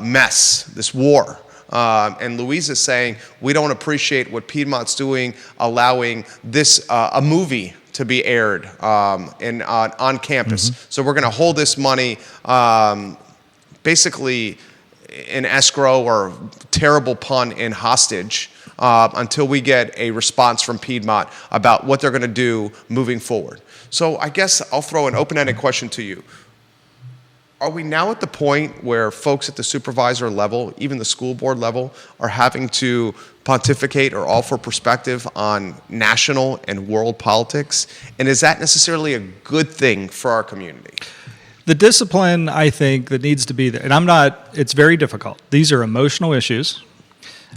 mess, this war. And Louise is saying, we don't appreciate what Piedmont's doing, allowing this, a movie to be aired on campus. So we're going to hold this money basically in escrow, or terrible pun, in hostage, until we get a response from Piedmont about what they're going to do moving forward. So I guess I'll throw an open-ended question to you. Are we now at the point where folks at the supervisor level, even the school board level, are having to pontificate or offer perspective on national and world politics? And is that necessarily a good thing for our community? The discipline, I think, that needs to be there, and it's very difficult. These are emotional issues.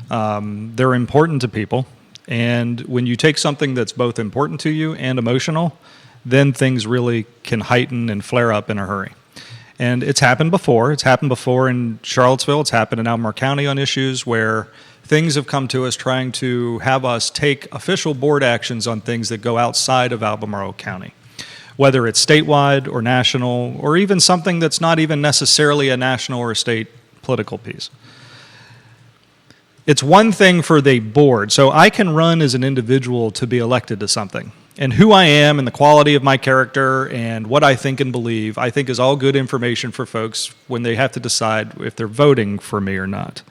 They're important to people. And when you take something that's both important to you and emotional, then things really can heighten and flare up in a hurry. And it's happened before. It's happened before in Charlottesville. It's happened in Albemarle County on issues where things have come to us trying to have us take official board actions on things that go outside of Albemarle County, whether it's statewide or national, or even something that's not even necessarily a national or a state political piece. It's one thing for the board. So I can run as an individual to be elected to something. And who I am and the quality of my character and what I think and believe, I think is all good information for folks when they have to decide if they're voting for me or not.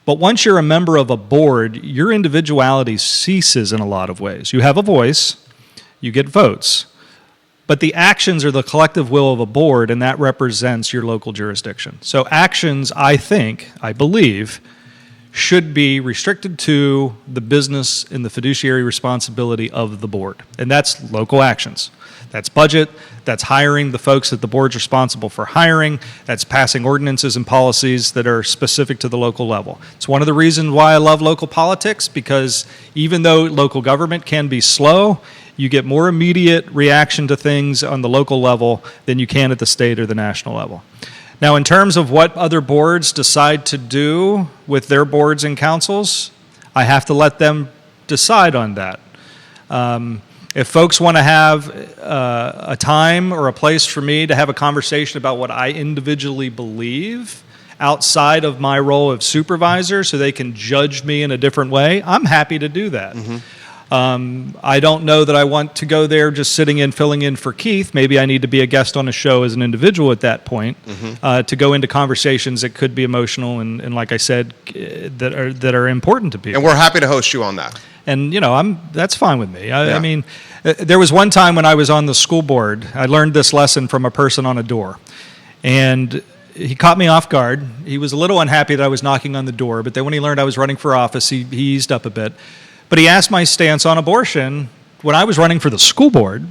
But once you're a member of a board, your individuality ceases in a lot of ways. You have a voice, you get votes, but the actions are the collective will of a board, and that represents your local jurisdiction. So actions, I believe, should be restricted to the business and the fiduciary responsibility of the board. And that's local actions. That's budget, that's hiring the folks that the board's responsible for hiring, that's passing ordinances and policies that are specific to the local level. It's one of the reasons why I love local politics, because even though local government can be slow, you get more immediate reaction to things on the local level than you can at the state or the national level. Now, in terms of what other boards decide to do with their boards and councils, I have to let them decide on that. If folks want to have a time or a place for me to have a conversation about what I individually believe outside of my role of supervisor so they can judge me in a different way, I'm happy to do that. I don't know that I want to go there just sitting in, filling in for Keith. Maybe I need to be a guest on a show as an individual at that point to go into conversations that could be emotional and like I said, that are important to people. And we're happy to host you on that. And, that's fine with me. I mean, there was one time when I was on the school board, I learned this lesson from a person on a door. And he caught me off guard. He was a little unhappy that I was knocking on the door, but then when he learned I was running for office, he eased up a bit. But he asked my stance on abortion when I was running for the school board.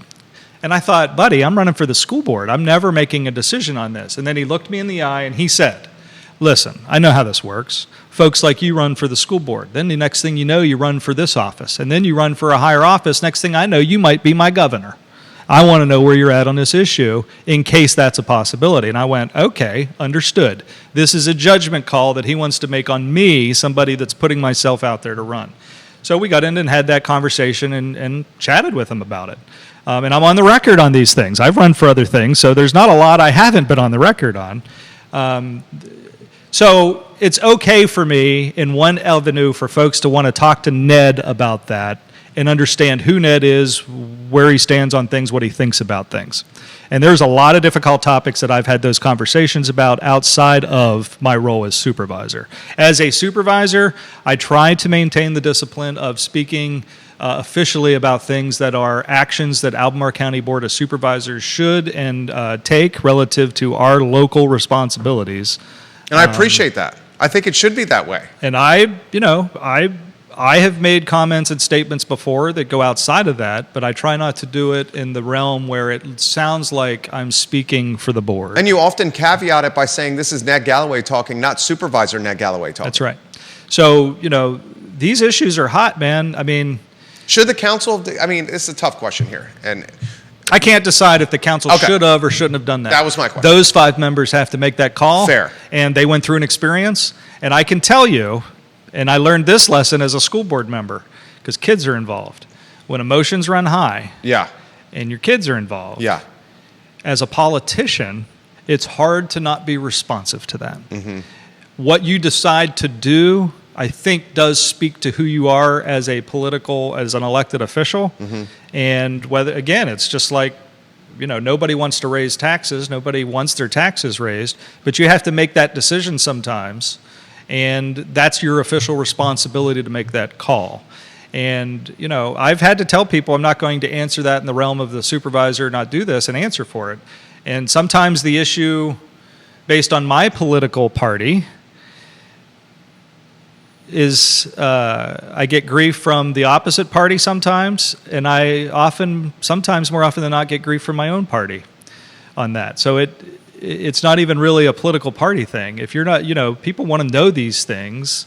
And I thought, buddy, I'm running for the school board. I'm never making a decision on this. And then he looked me in the eye and he said, listen, I know how this works. Folks like you run for the school board. Then the next thing you know, you run for this office. And then you run for a higher office. Next thing I know, you might be my governor. I want to know where you're at on this issue in case that's a possibility. And I went, okay, understood. This is a judgment call that he wants to make on me, somebody that's putting myself out there to run. So we got in and had that conversation and chatted with him about it. And I'm on the record on these things. I've run for other things, so there's not a lot I haven't been on the record on. So it's okay for me in one avenue for folks to want to talk to Ned about that and understand who Ned is, where he stands on things, what he thinks about things. And there's a lot of difficult topics that I've had those conversations about outside of my role as supervisor. As a supervisor, I try to maintain the discipline of speaking officially about things that are actions that Albemarle County Board of Supervisors should and take relative to our local responsibilities. And I appreciate that. I think it should be that way. And I have made comments and statements before that go outside of that, but I try not to do it in the realm where it sounds like I'm speaking for the board. And you often caveat it by saying this is Ned Gallaway talking, not Supervisor Ned Gallaway talking. That's right. So, these issues are hot, man. I mean, Should the council, it's a tough question here. And I can't decide if the council Okay. should have or shouldn't have done that. That was my question. Those 5 members have to make that call. Fair. And they went through an experience. And I can tell you, and I learned this lesson as a school board member, because kids are involved. When emotions run high yeah, and your kids are involved, yeah. as a politician, it's hard to not be responsive to that. Mm-hmm. What you decide to do, I think, does speak to who you are as an elected official. Mm-hmm. And whether, again, it's just like, nobody wants to raise taxes. Nobody wants their taxes raised. But you have to make that decision sometimes. And that's your official responsibility to make that call. And, I've had to tell people I'm not going to answer that in the realm of the supervisor, not do this, and answer for it. And sometimes the issue, based on my political party, is I get grief from the opposite party sometimes, and sometimes more often than not, get grief from my own party on that. So it's not even really a political party thing. If you're not, people want to know these things,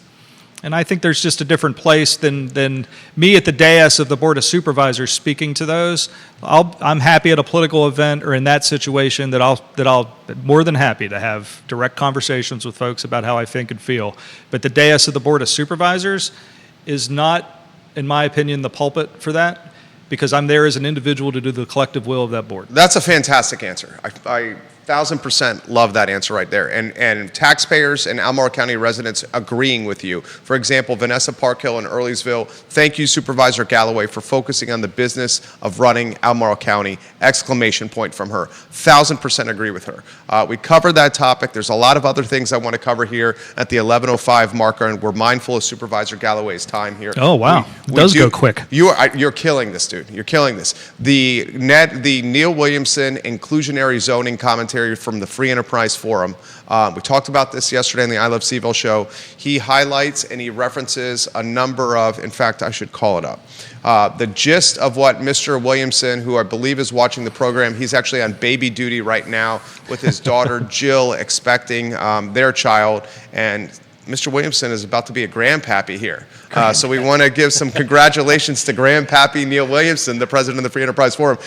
and I think there's just a different place than me at the dais of the Board of Supervisors speaking to those. I'm happy at a political event or in that situation that I'll more than happy to have direct conversations with folks about how I think and feel. But the dais of the Board of Supervisors is not, in my opinion, the pulpit for that, because I'm there as an individual to do the collective will of that board. That's a fantastic answer. I 1,000% love that answer right there. And taxpayers and Albemarle County residents agreeing with you. For example, Vanessa Parkhill in Earlysville, thank you, Supervisor Gallaway, for focusing on the business of running Albemarle County, exclamation point from her. 1,000% agree with her. We covered that topic. There's a lot of other things I want to cover here at the 11:05 marker, and we're mindful of Supervisor Galloway's time here. Oh, wow. It does go quick. You're killing this, dude. You're killing this. The Neil Williamson inclusionary zoning commentary from the Free Enterprise Forum. We talked about this yesterday in the I Love CVille show. He highlights and he references a number of, in fact, I should call it up. The gist of what Mr. Williamson, who I believe is watching the program, he's actually on baby duty right now with his daughter Jill expecting their child, and Mr. Williamson is about to be a grandpappy here. So we want to give some congratulations to Grandpappy Neil Williamson, the president of the Free Enterprise Forum.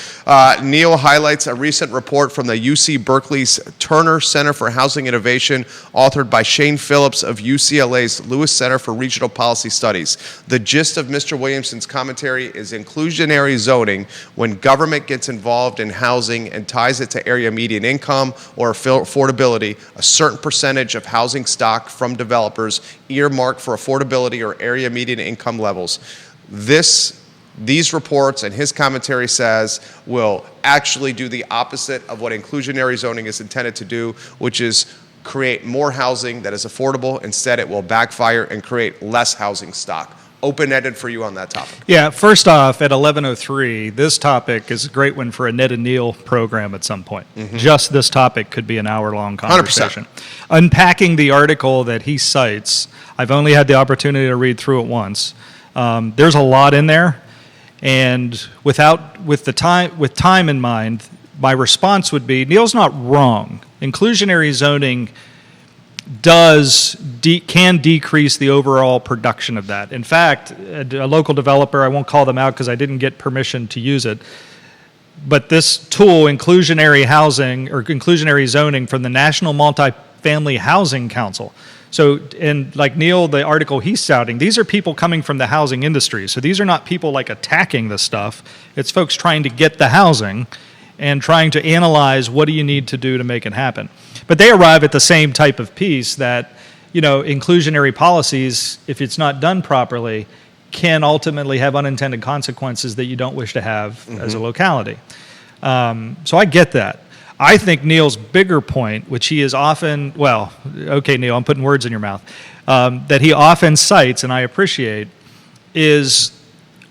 Neil highlights a recent report from the UC Berkeley's Turner Center for Housing Innovation, authored by Shane Phillips of UCLA's Lewis Center for Regional Policy Studies. The gist of Mr. Williamson's commentary is inclusionary zoning when government gets involved in housing and ties it to area median income or affordability, a certain percentage of housing stock from developers earmarked for affordability or area median income levels. These reports and his commentary says will actually do the opposite of what inclusionary zoning is intended to do, which is create more housing that is affordable. Instead, it will backfire and create less housing stock. Open-ended for you on that topic. Yeah, first off, at 11:03, this topic is a great one for a Ned and Neil program at some point. Mm-hmm. Just this topic could be an hour-long conversation. 100%. Unpacking the article that he cites, I've only had the opportunity to read through it once. There's a lot in there, and with time in mind, my response would be, Neil's not wrong. Inclusionary zoning can decrease the overall production of that. In fact, a local developer, I won't call them out because I didn't get permission to use it, but this tool, inclusionary housing or inclusionary zoning from the National Multifamily Housing Council. So, and like Neil, the article he's citing, these are people coming from the housing industry. So these are not people like attacking this stuff. It's folks trying to get the housing and trying to analyze what do you need to do to make it happen. But they arrive at the same type of piece that, inclusionary policies, if it's not done properly, can ultimately have unintended consequences that you don't wish to have as a locality. So I get that. I think Neil's bigger point, which he is often, okay, Neil, I'm putting words in your mouth, that he often cites, and I appreciate, is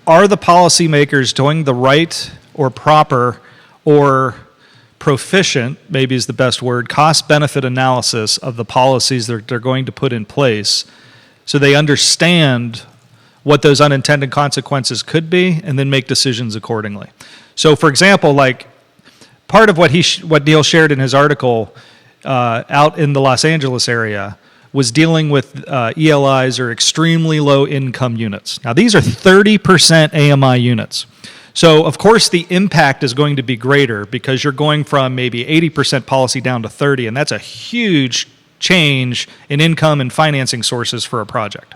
are the policymakers doing the right or proper or proficient, maybe is the best word, cost-benefit analysis of the policies that they're going to put in place so they understand what those unintended consequences could be and then make decisions accordingly. So, for example, like part of what Neil shared in his article out in the Los Angeles area was dealing with ELIs, or extremely low income units. Now, these are 30% AMI units. So, of course, the impact is going to be greater because you're going from maybe 80% policy down to 30, and that's a huge change in income and financing sources for a project.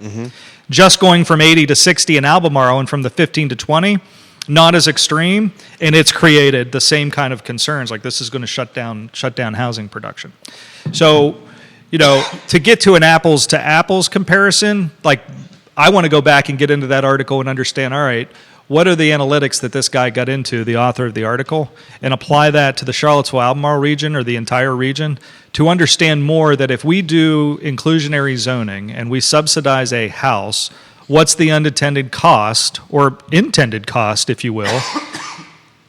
Just going from 80 to 60 in Albemarle and from the 15 to 20, not as extreme, and it's created the same kind of concerns, like this is going to shut down housing production. So, to get to an apples to apples comparison, like I want to go back and get into that article and understand, all right, what are the analytics that this guy got into, the author of the article, and apply that to the Charlottesville-Albemarle region or the entire region to understand more that if we do inclusionary zoning and we subsidize a house, what's the unintended cost, or intended cost, if you will,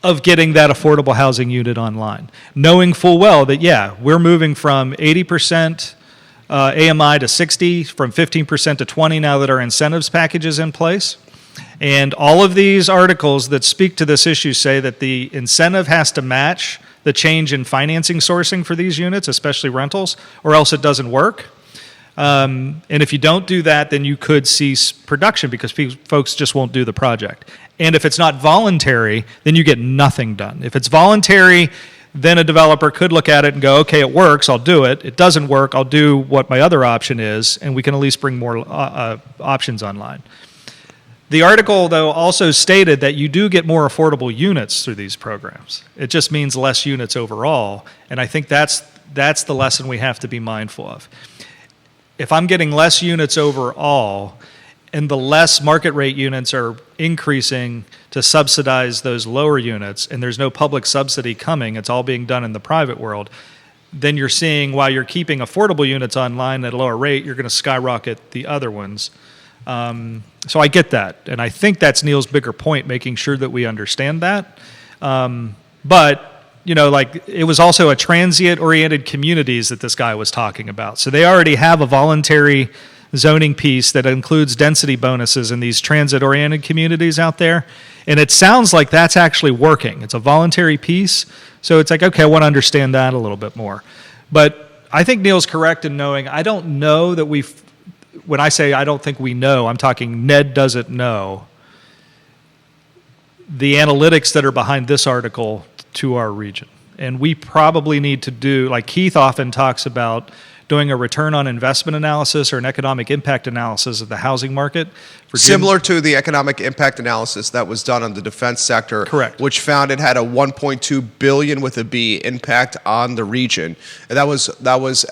of getting that affordable housing unit online? Knowing full well that, yeah, we're moving from 80% AMI to 60, from 15% to 20 now that our incentives package is in place. And all of these articles that speak to this issue say that the incentive has to match the change in financing sourcing for these units, especially rentals, or else it doesn't work. And if you don't do that, then you could cease production because folks just won't do the project. And if it's not voluntary, then you get nothing done. If it's voluntary, then a developer could look at it and go, okay, it works, I'll do it. It doesn't work, I'll do what my other option is, and we can at least bring more options online. The article, though, also stated that you do get more affordable units through these programs. It just means less units overall, and I think that's the lesson we have to be mindful of. If I'm getting less units overall, and the less market rate units are increasing to subsidize those lower units, and there's no public subsidy coming, it's all being done in the private world, then you're seeing, while you're keeping affordable units online at a lower rate, you're going to skyrocket the other ones. So I get that, and I think that's Neil's bigger point, making sure that we understand that. But it was also a transient-oriented communities that this guy was talking about. So they already have a voluntary zoning piece that includes density bonuses in these transit-oriented communities out there, and it sounds like that's actually working. It's a voluntary piece, so it's like, okay, I want to understand that a little bit more. But I think Neil's correct in knowing, I don't know that when I say I don't think we know, I'm talking Ned doesn't know the analytics that are behind this article to our region. And we probably need to do, like Keith often talks about, doing a return on investment analysis or an economic impact analysis of the housing market. Similar to the economic impact analysis that was done on the defense sector. Correct. Which found it had a 1.2 billion with a B impact on the region. And that was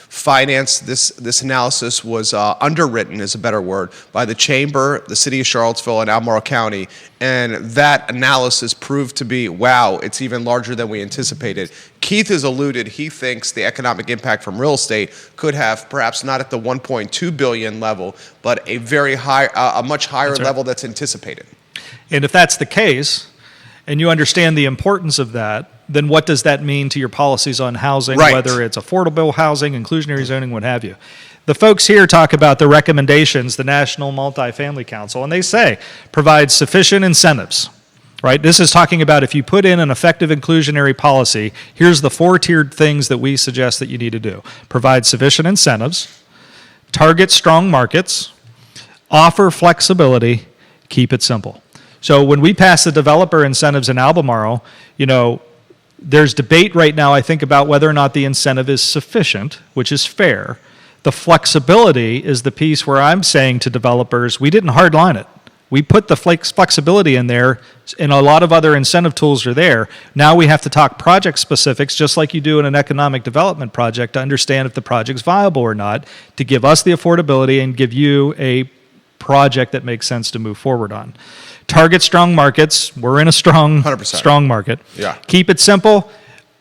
financed. This analysis was underwritten, is a better word, by the Chamber, the City of Charlottesville, and Albemarle County. And that analysis proved to be, wow, it's even larger than we anticipated. Keith has alluded, he thinks the economic impact from real estate could have, perhaps not at the 1.2 billion level, but a very high, a much higher level that's anticipated. And if that's the case, and you understand the importance of that, then what does that mean to your policies on housing, right, whether it's affordable housing, inclusionary zoning, what have you? The folks here talk about the recommendations, the National Multifamily Council, and they say provide sufficient incentives, right? This is talking about if you put in an effective inclusionary policy, here's the 4-tiered things that we suggest that you need to do. Provide sufficient incentives, target strong markets, offer flexibility, keep it simple. So when we pass the developer incentives in Albemarle, there's debate right now, I think, about whether or not the incentive is sufficient, which is fair. The flexibility is the piece where I'm saying to developers, we didn't hardline it. We put the flexibility in there, and a lot of other incentive tools are there. Now we have to talk project specifics, just like you do in an economic development project, to understand if the project's viable or not, to give us the affordability and give you a project that makes sense to move forward on. Target strong markets. We're in a strong 100%. Strong market. Yeah. Keep it simple.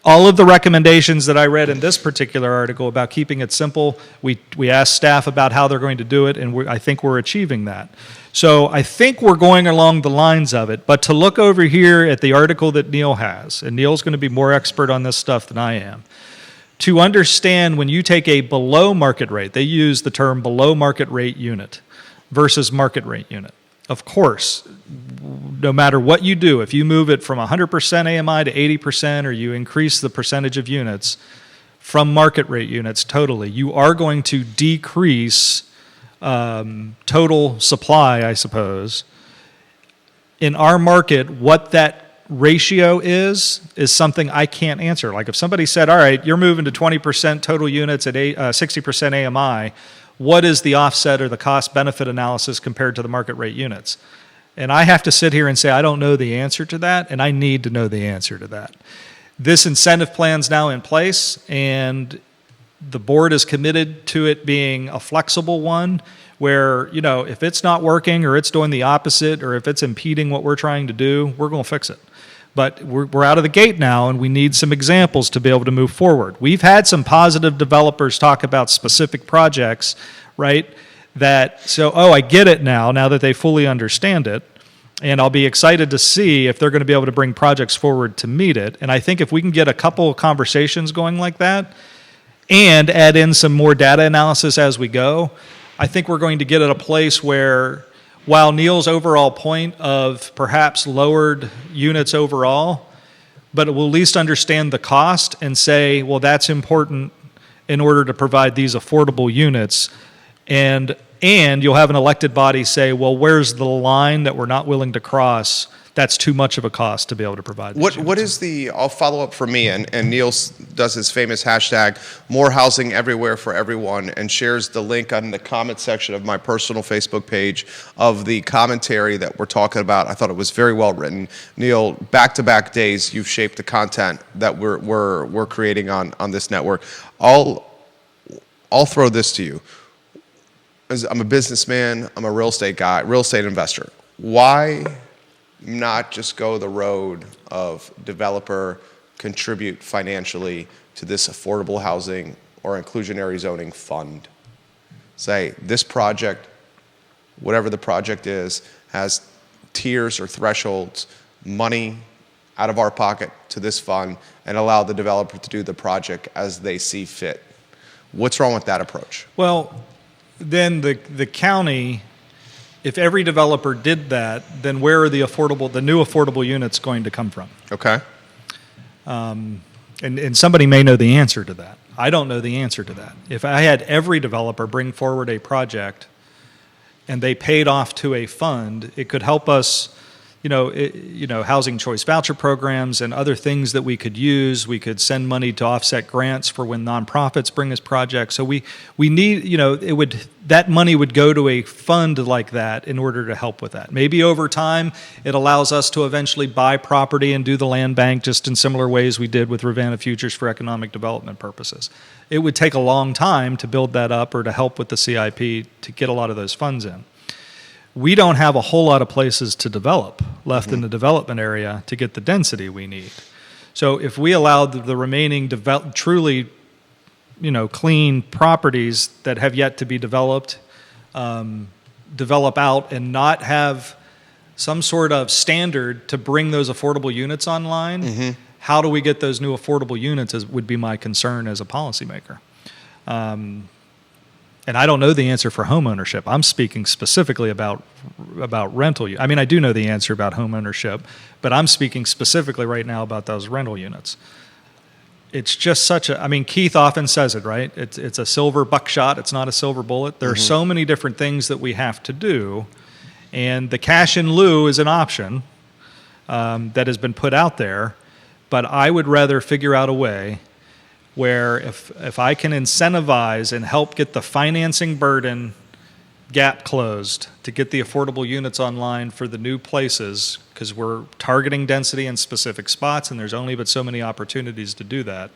All of the recommendations that I read in this particular article about keeping it simple, we asked staff about how they're going to do it, and I think we're achieving that. So I think we're going along the lines of it. But to look over here at the article that Neil has, and Neil's going to be more expert on this stuff than I am, to understand when you take a below market rate, they use the term below market rate unit versus market rate unit. Of course, no matter what you do, if you move it from 100% AMI to 80%, or you increase the percentage of units, from market rate units totally, you are going to decrease total supply, I suppose. In our market, what that ratio is something I can't answer. Like if somebody said, all right, you're moving to 20% total units at 60% AMI, what is the offset or the cost benefit analysis compared to the market rate units? And I have to sit here and say, I don't know the answer to that, and I need to know the answer to that. This incentive plan's now in place, and the board is committed to it being a flexible one where, you know, if it's not working or it's doing the opposite or if it's impeding what we're trying to do, we're going to fix it. But we're out of the gate now, and we need some examples to be able to move forward. We've had some positive developers talk about specific projects, right? I get it now that they fully understand it. And I'll be excited to see if they're going to be able to bring projects forward to meet it. And I think if we can get a couple of conversations going like that and add in some more data analysis as we go, I think we're going to get at a place where, while Neil's overall point of perhaps lowered units overall, but it will at least understand the cost and say, well, that's important in order to provide these affordable units. And you'll have an elected body say, well, where's the line that we're not willing to cross? That's too much of a cost to be able to provide these What is I'll follow up for me, and Neil does his famous hashtag, more housing everywhere for everyone, and shares the link on the comment section of my personal Facebook page of the commentary that we're talking about. I thought it was very well written. Neil, back-to-back days, you've shaped the content that we're creating on this network. I'll throw this to you. I'm a businessman, I'm a real estate guy, real estate investor. Why not just go the road of developer contribute financially to this affordable housing or inclusionary zoning fund? Say, this project, whatever the project is, has tiers or thresholds, money out of our pocket to this fund, and allow the developer to do the project as they see fit. What's wrong with that approach? Well, then the county, if every developer did that, then where are the new affordable units going to come from? Okay. And somebody may know the answer to that. I don't know the answer to that. If I had every developer bring forward a project and they paid off to a fund, it could help us, housing choice voucher programs and other things that we could use. We could send money to offset grants for when nonprofits bring us projects. So we need, that money would go to a fund like that in order to help with that. Maybe over time, it allows us to eventually buy property and do the land bank just in similar ways we did with Ravenna Futures for economic development purposes. It would take a long time to build that up or to help with the CIP to get a lot of those funds in. We don't have a whole lot of places to develop left in the development area to get the density we need. So if we allowed the remaining truly, clean properties that have yet to be developed, develop out and not have some sort of standard to bring those affordable units online, how do we get those new affordable units would be my concern as a policymaker. And I don't know the answer for home ownership. I'm speaking specifically about rental. I mean, I do know the answer about home ownership, but I'm speaking specifically right now about those rental units. It's just Keith often says it, right? It's a silver buckshot. It's not a silver bullet. There are so many different things that we have to do, and the cash in lieu is an option that has been put out there, but I would rather figure out a way where if I can incentivize and help get the financing burden gap closed to get the affordable units online for the new places, because we're targeting density in specific spots and there's only but so many opportunities to do that,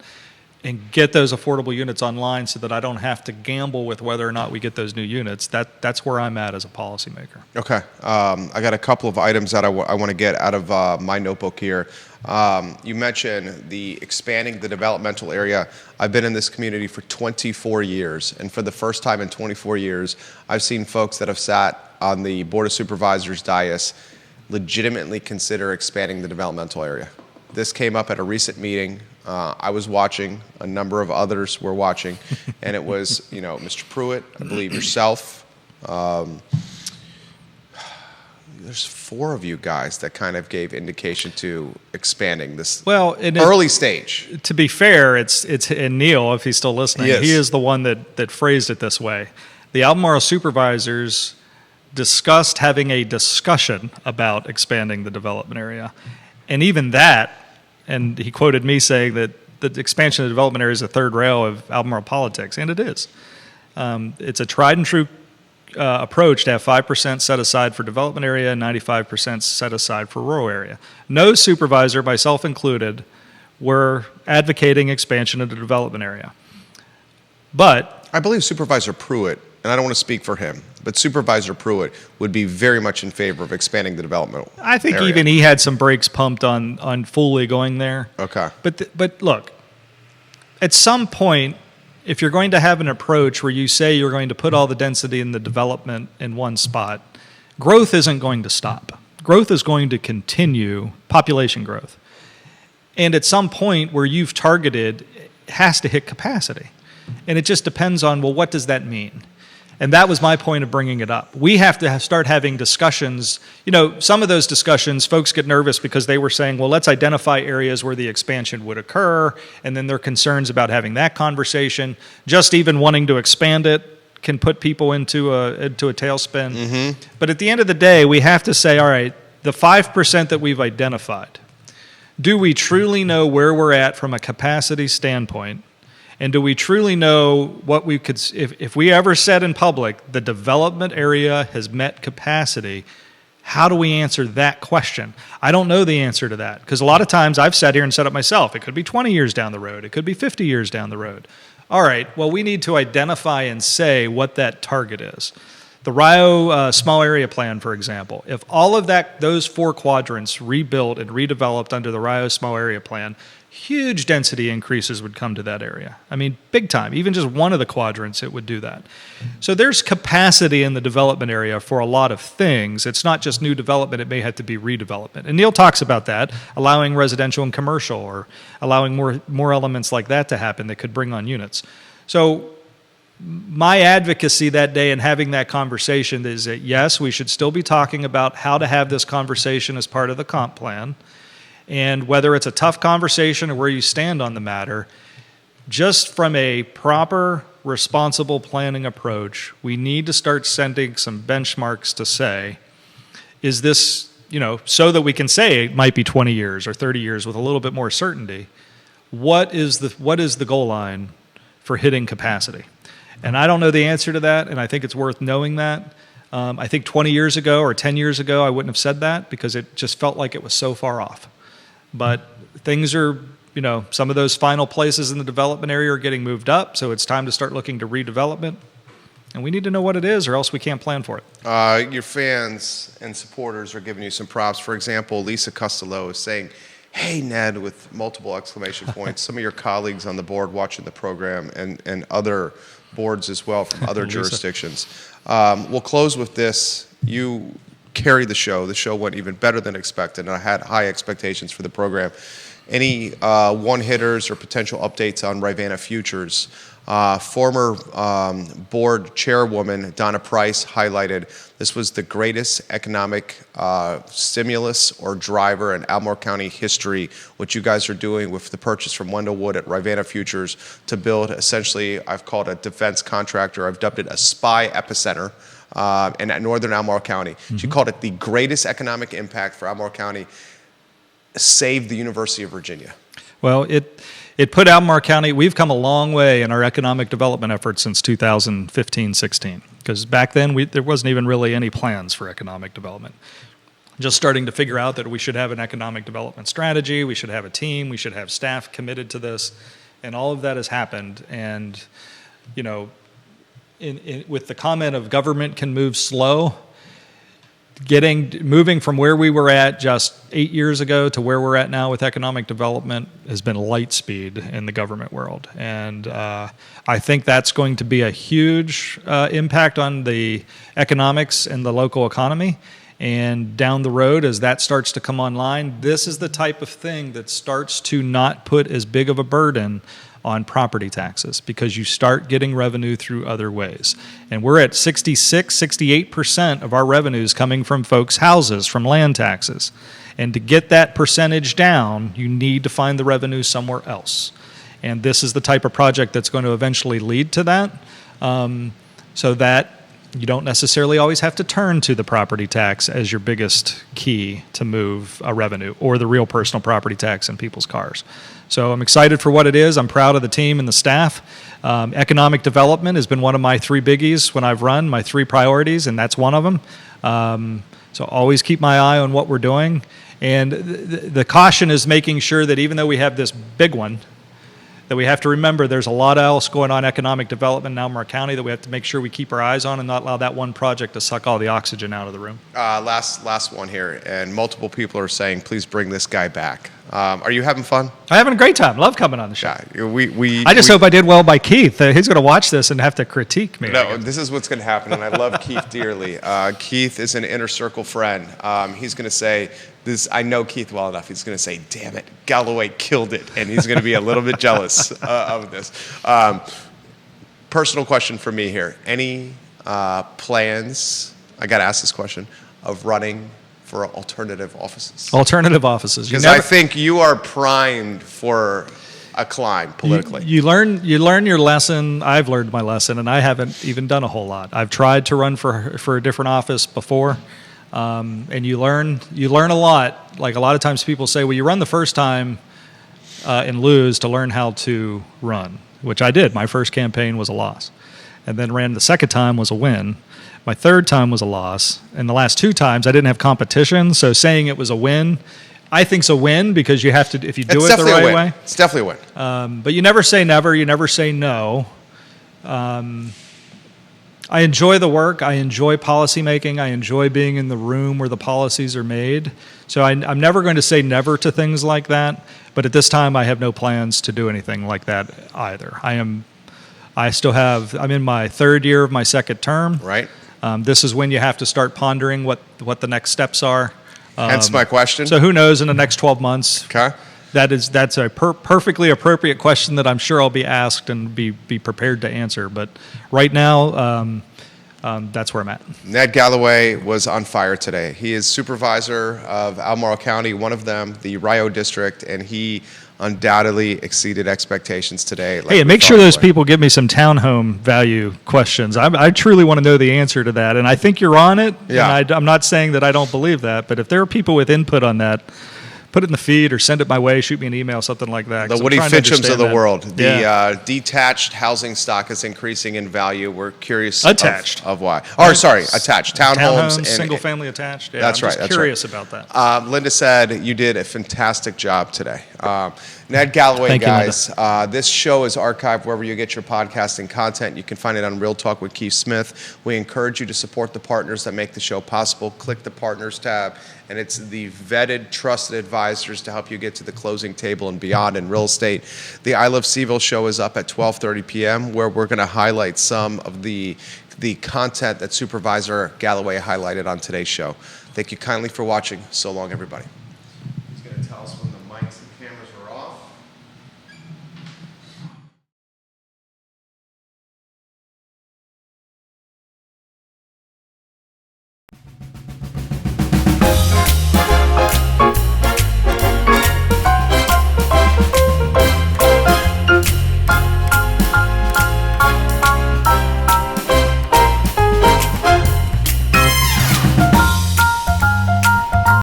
and get those affordable units online so that I don't have to gamble with whether or not we get those new units, that's where I'm at as a policymaker. Okay. I got a couple of items that I want to get out of my notebook here. You mentioned expanding the developmental area. I've been in this community for 24 years, and for the first time in 24 years, I've seen folks that have sat on the Board of Supervisors dais legitimately consider expanding the developmental area. This came up at a recent meeting. I was watching, a number of others were watching, and it was, Mr. Pruitt, I believe yourself, there's 4 of you guys that kind of gave indication to expanding this Well, early stage. to be fair, it's and Neil, if he's still listening, Yes. he is the one that phrased it this way. The Albemarle supervisors discussed having a discussion about expanding the development area. And even that, and he quoted me saying that the expansion of the development area is the third rail of Albemarle politics, and it is. It's a tried and true approach to have 5% set aside for development area and 95% set aside for rural area. No supervisor, myself included, were advocating expansion of the development area. But I believe Supervisor Pruitt, and I don't want to speak for him, but Supervisor Pruitt would be very much in favor of expanding the development I think area. even he had some brakes pumped on fully going there. Okay. But look, at some point, if you're going to have an approach where you say you're going to put all the density in the development in one spot, growth isn't going to stop. Growth is going to continue, population growth. And at some point where you've targeted, it has to hit capacity. And it just depends on, well, what does that mean? And that was my point of bringing it up. We have to start having discussions. You know, some of those discussions, folks get nervous because they were saying, well, let's identify areas where the expansion would occur, and then there are concerns about having that conversation. Just even wanting to expand it can put people into a tailspin. Mm-hmm. But at the end of the day, we have to say, all right, the 5% that we've identified, do we truly know where we're at from a capacity standpoint? And do we truly know what we could, if we ever said in public, the development area has met capacity, how do we answer that question? I don't know the answer to that, because a lot of times I've sat here and said it myself. It could be 20 years down the road. It could be 50 years down the road. All right, well, we need to identify and say what that target is. The Rio small area plan, for example, if all of those 4 quadrants rebuilt and redeveloped under the Rio small area plan, huge density increases would come to that area. I mean, big time. Even just one of the quadrants, it would do that. So there's capacity in the development area for a lot of things. It's not just new development. It may have to be redevelopment. And Neil talks about that, allowing residential and commercial, or allowing more elements like that to happen that could bring on units. So my advocacy that day and having that conversation is that, yes, we should still be talking about how to have this conversation as part of the comp plan. And whether it's a tough conversation or where you stand on the matter, just from a proper, responsible planning approach, we need to start sending some benchmarks to say, is this, so that we can say it might be 20 years or 30 years with a little bit more certainty, what is the goal line for hitting capacity? And I don't know the answer to that, and I think it's worth knowing that. I think 20 years ago or 10 years ago, I wouldn't have said that because it just felt like it was so far off. But things are, some of those final places in the development area are getting moved up, so it's time to start looking to redevelopment. And we need to know what it is, or else we can't plan for it. Your fans and supporters are giving you some props. For example, Lisa Costello is saying, "Hey, Ned," with multiple exclamation points. Some of your colleagues on the board watching the program and other boards as well from other jurisdictions. We'll close with this. You carried the show. The show went even better than expected, and I had high expectations for the program. Any one-hitters or potential updates on Rivanna Futures? Former board chairwoman Donna Price highlighted this was the greatest economic stimulus or driver in Albemarle County history, what you guys are doing with the purchase from Wendell Wood at Rivanna Futures to build essentially, I've called a defense contractor, I've dubbed it a spy epicenter in northern Albemarle County. Mm-hmm. She called it the greatest economic impact for Albemarle County, save the University of Virginia. Well, it put Albemarle County, we've come a long way in our economic development efforts since 2015-16, because back then there wasn't even really any plans for economic development. Just starting to figure out that we should have an economic development strategy, we should have a team, we should have staff committed to this, and all of that has happened. And, with the comment of government can move slow, moving from where we were at just 8 years ago to where we're at now with economic development has been light speed in the government world. And I think that's going to be a huge impact on the economics and the local economy. And down the road, as that starts to come online, this is the type of thing that starts to not put as big of a burden on property taxes, because you start getting revenue through other ways. And we're at 66, 68% of our revenues coming from folks' houses, from land taxes. And to get that percentage down, you need to find the revenue somewhere else. And this is the type of project that's going to eventually lead to that, so that you don't necessarily always have to turn to the property tax as your biggest key to move a revenue, or the real personal property tax in people's cars. So I'm excited for what it is. I'm proud of the team and the staff. Economic development has been one of my 3 biggies when I've run, my 3 priorities, and that's one of them. So always keep my eye on what we're doing. And the caution is making sure that even though we have this big one, that we have to remember there's a lot else going on economic development in Albemarle County that we have to make sure we keep our eyes on, and not allow that one project to suck all the oxygen out of the room. Last one here, and multiple people are saying, please bring this guy back. Are you having fun? I'm having a great time. Love coming on the show. Yeah, I just hope I did well by Keith. He's going to watch this and have to critique me. No, this is what's going to happen, and I love Keith dearly. Keith is an inner circle friend. He's going to say, I know Keith well enough. He's going to say, damn it, Gallaway killed it. And he's going to be a little bit jealous of this. Personal question for me here. Any plans, I got to ask this question, of running for alternative offices? Alternative offices. Because I think you are primed for a climb politically. You learn your lesson. I've learned my lesson, and I haven't even done a whole lot. I've tried to run for a different office before. And you learn a lot. Like, a lot of times people say, well, you run the first time and lose to learn how to run, which I did. My first campaign was a loss, and then ran the second time was a win. My third time was a loss, and the last 2 times I didn't have competition. So saying it was a win, I think's a win, because you have to, if you do it the right way. It's definitely a win. But you never say never. You never say no. I enjoy the work. I enjoy policy making. I enjoy being in the room where the policies are made. So I'm never going to say never to things like that. But at this time, I have no plans to do anything like that either. I'm in my 3rd year of my 2nd term. Right. This is when you have to start pondering what the next steps are. Hence my question. So who knows in the next 12 months? Okay. That's a perfectly appropriate question that I'm sure I'll be asked and be prepared to answer. But right now, that's where I'm at. Ned Gallaway was on fire today. He is supervisor of Albemarle County, one of them, the Rio District, and he undoubtedly exceeded expectations today. Hey, and make sure those people give me some townhome value questions. I truly want to know the answer to that, and I think you're on it. Yeah. And I'm not saying that I don't believe that, but if there are people with input on that, put it in the feed or send it my way, shoot me an email, something like that. The Woody Finchams of the world. Yeah. The detached housing stock is increasing in value. We're curious attached of why. Or sorry, attached. Townhomes. And single family attached. Yeah, that's I'm right. just curious about that. Linda said you did a fantastic job today. Ned Gallaway, Thank you, guys. This show is archived wherever you get your podcasting content. You can find it on Real Talk with Keith Smith. We encourage you to support the partners that make the show possible. Click the Partners tab, and it's the vetted, trusted advisors to help you get to the closing table and beyond in real estate. The I Love CVille show is up at 12:30 p.m., where we're going to highlight some of the content that Supervisor Gallaway highlighted on today's show. Thank you kindly for watching. So long, everybody. He's going to tell us when the mics and cameras are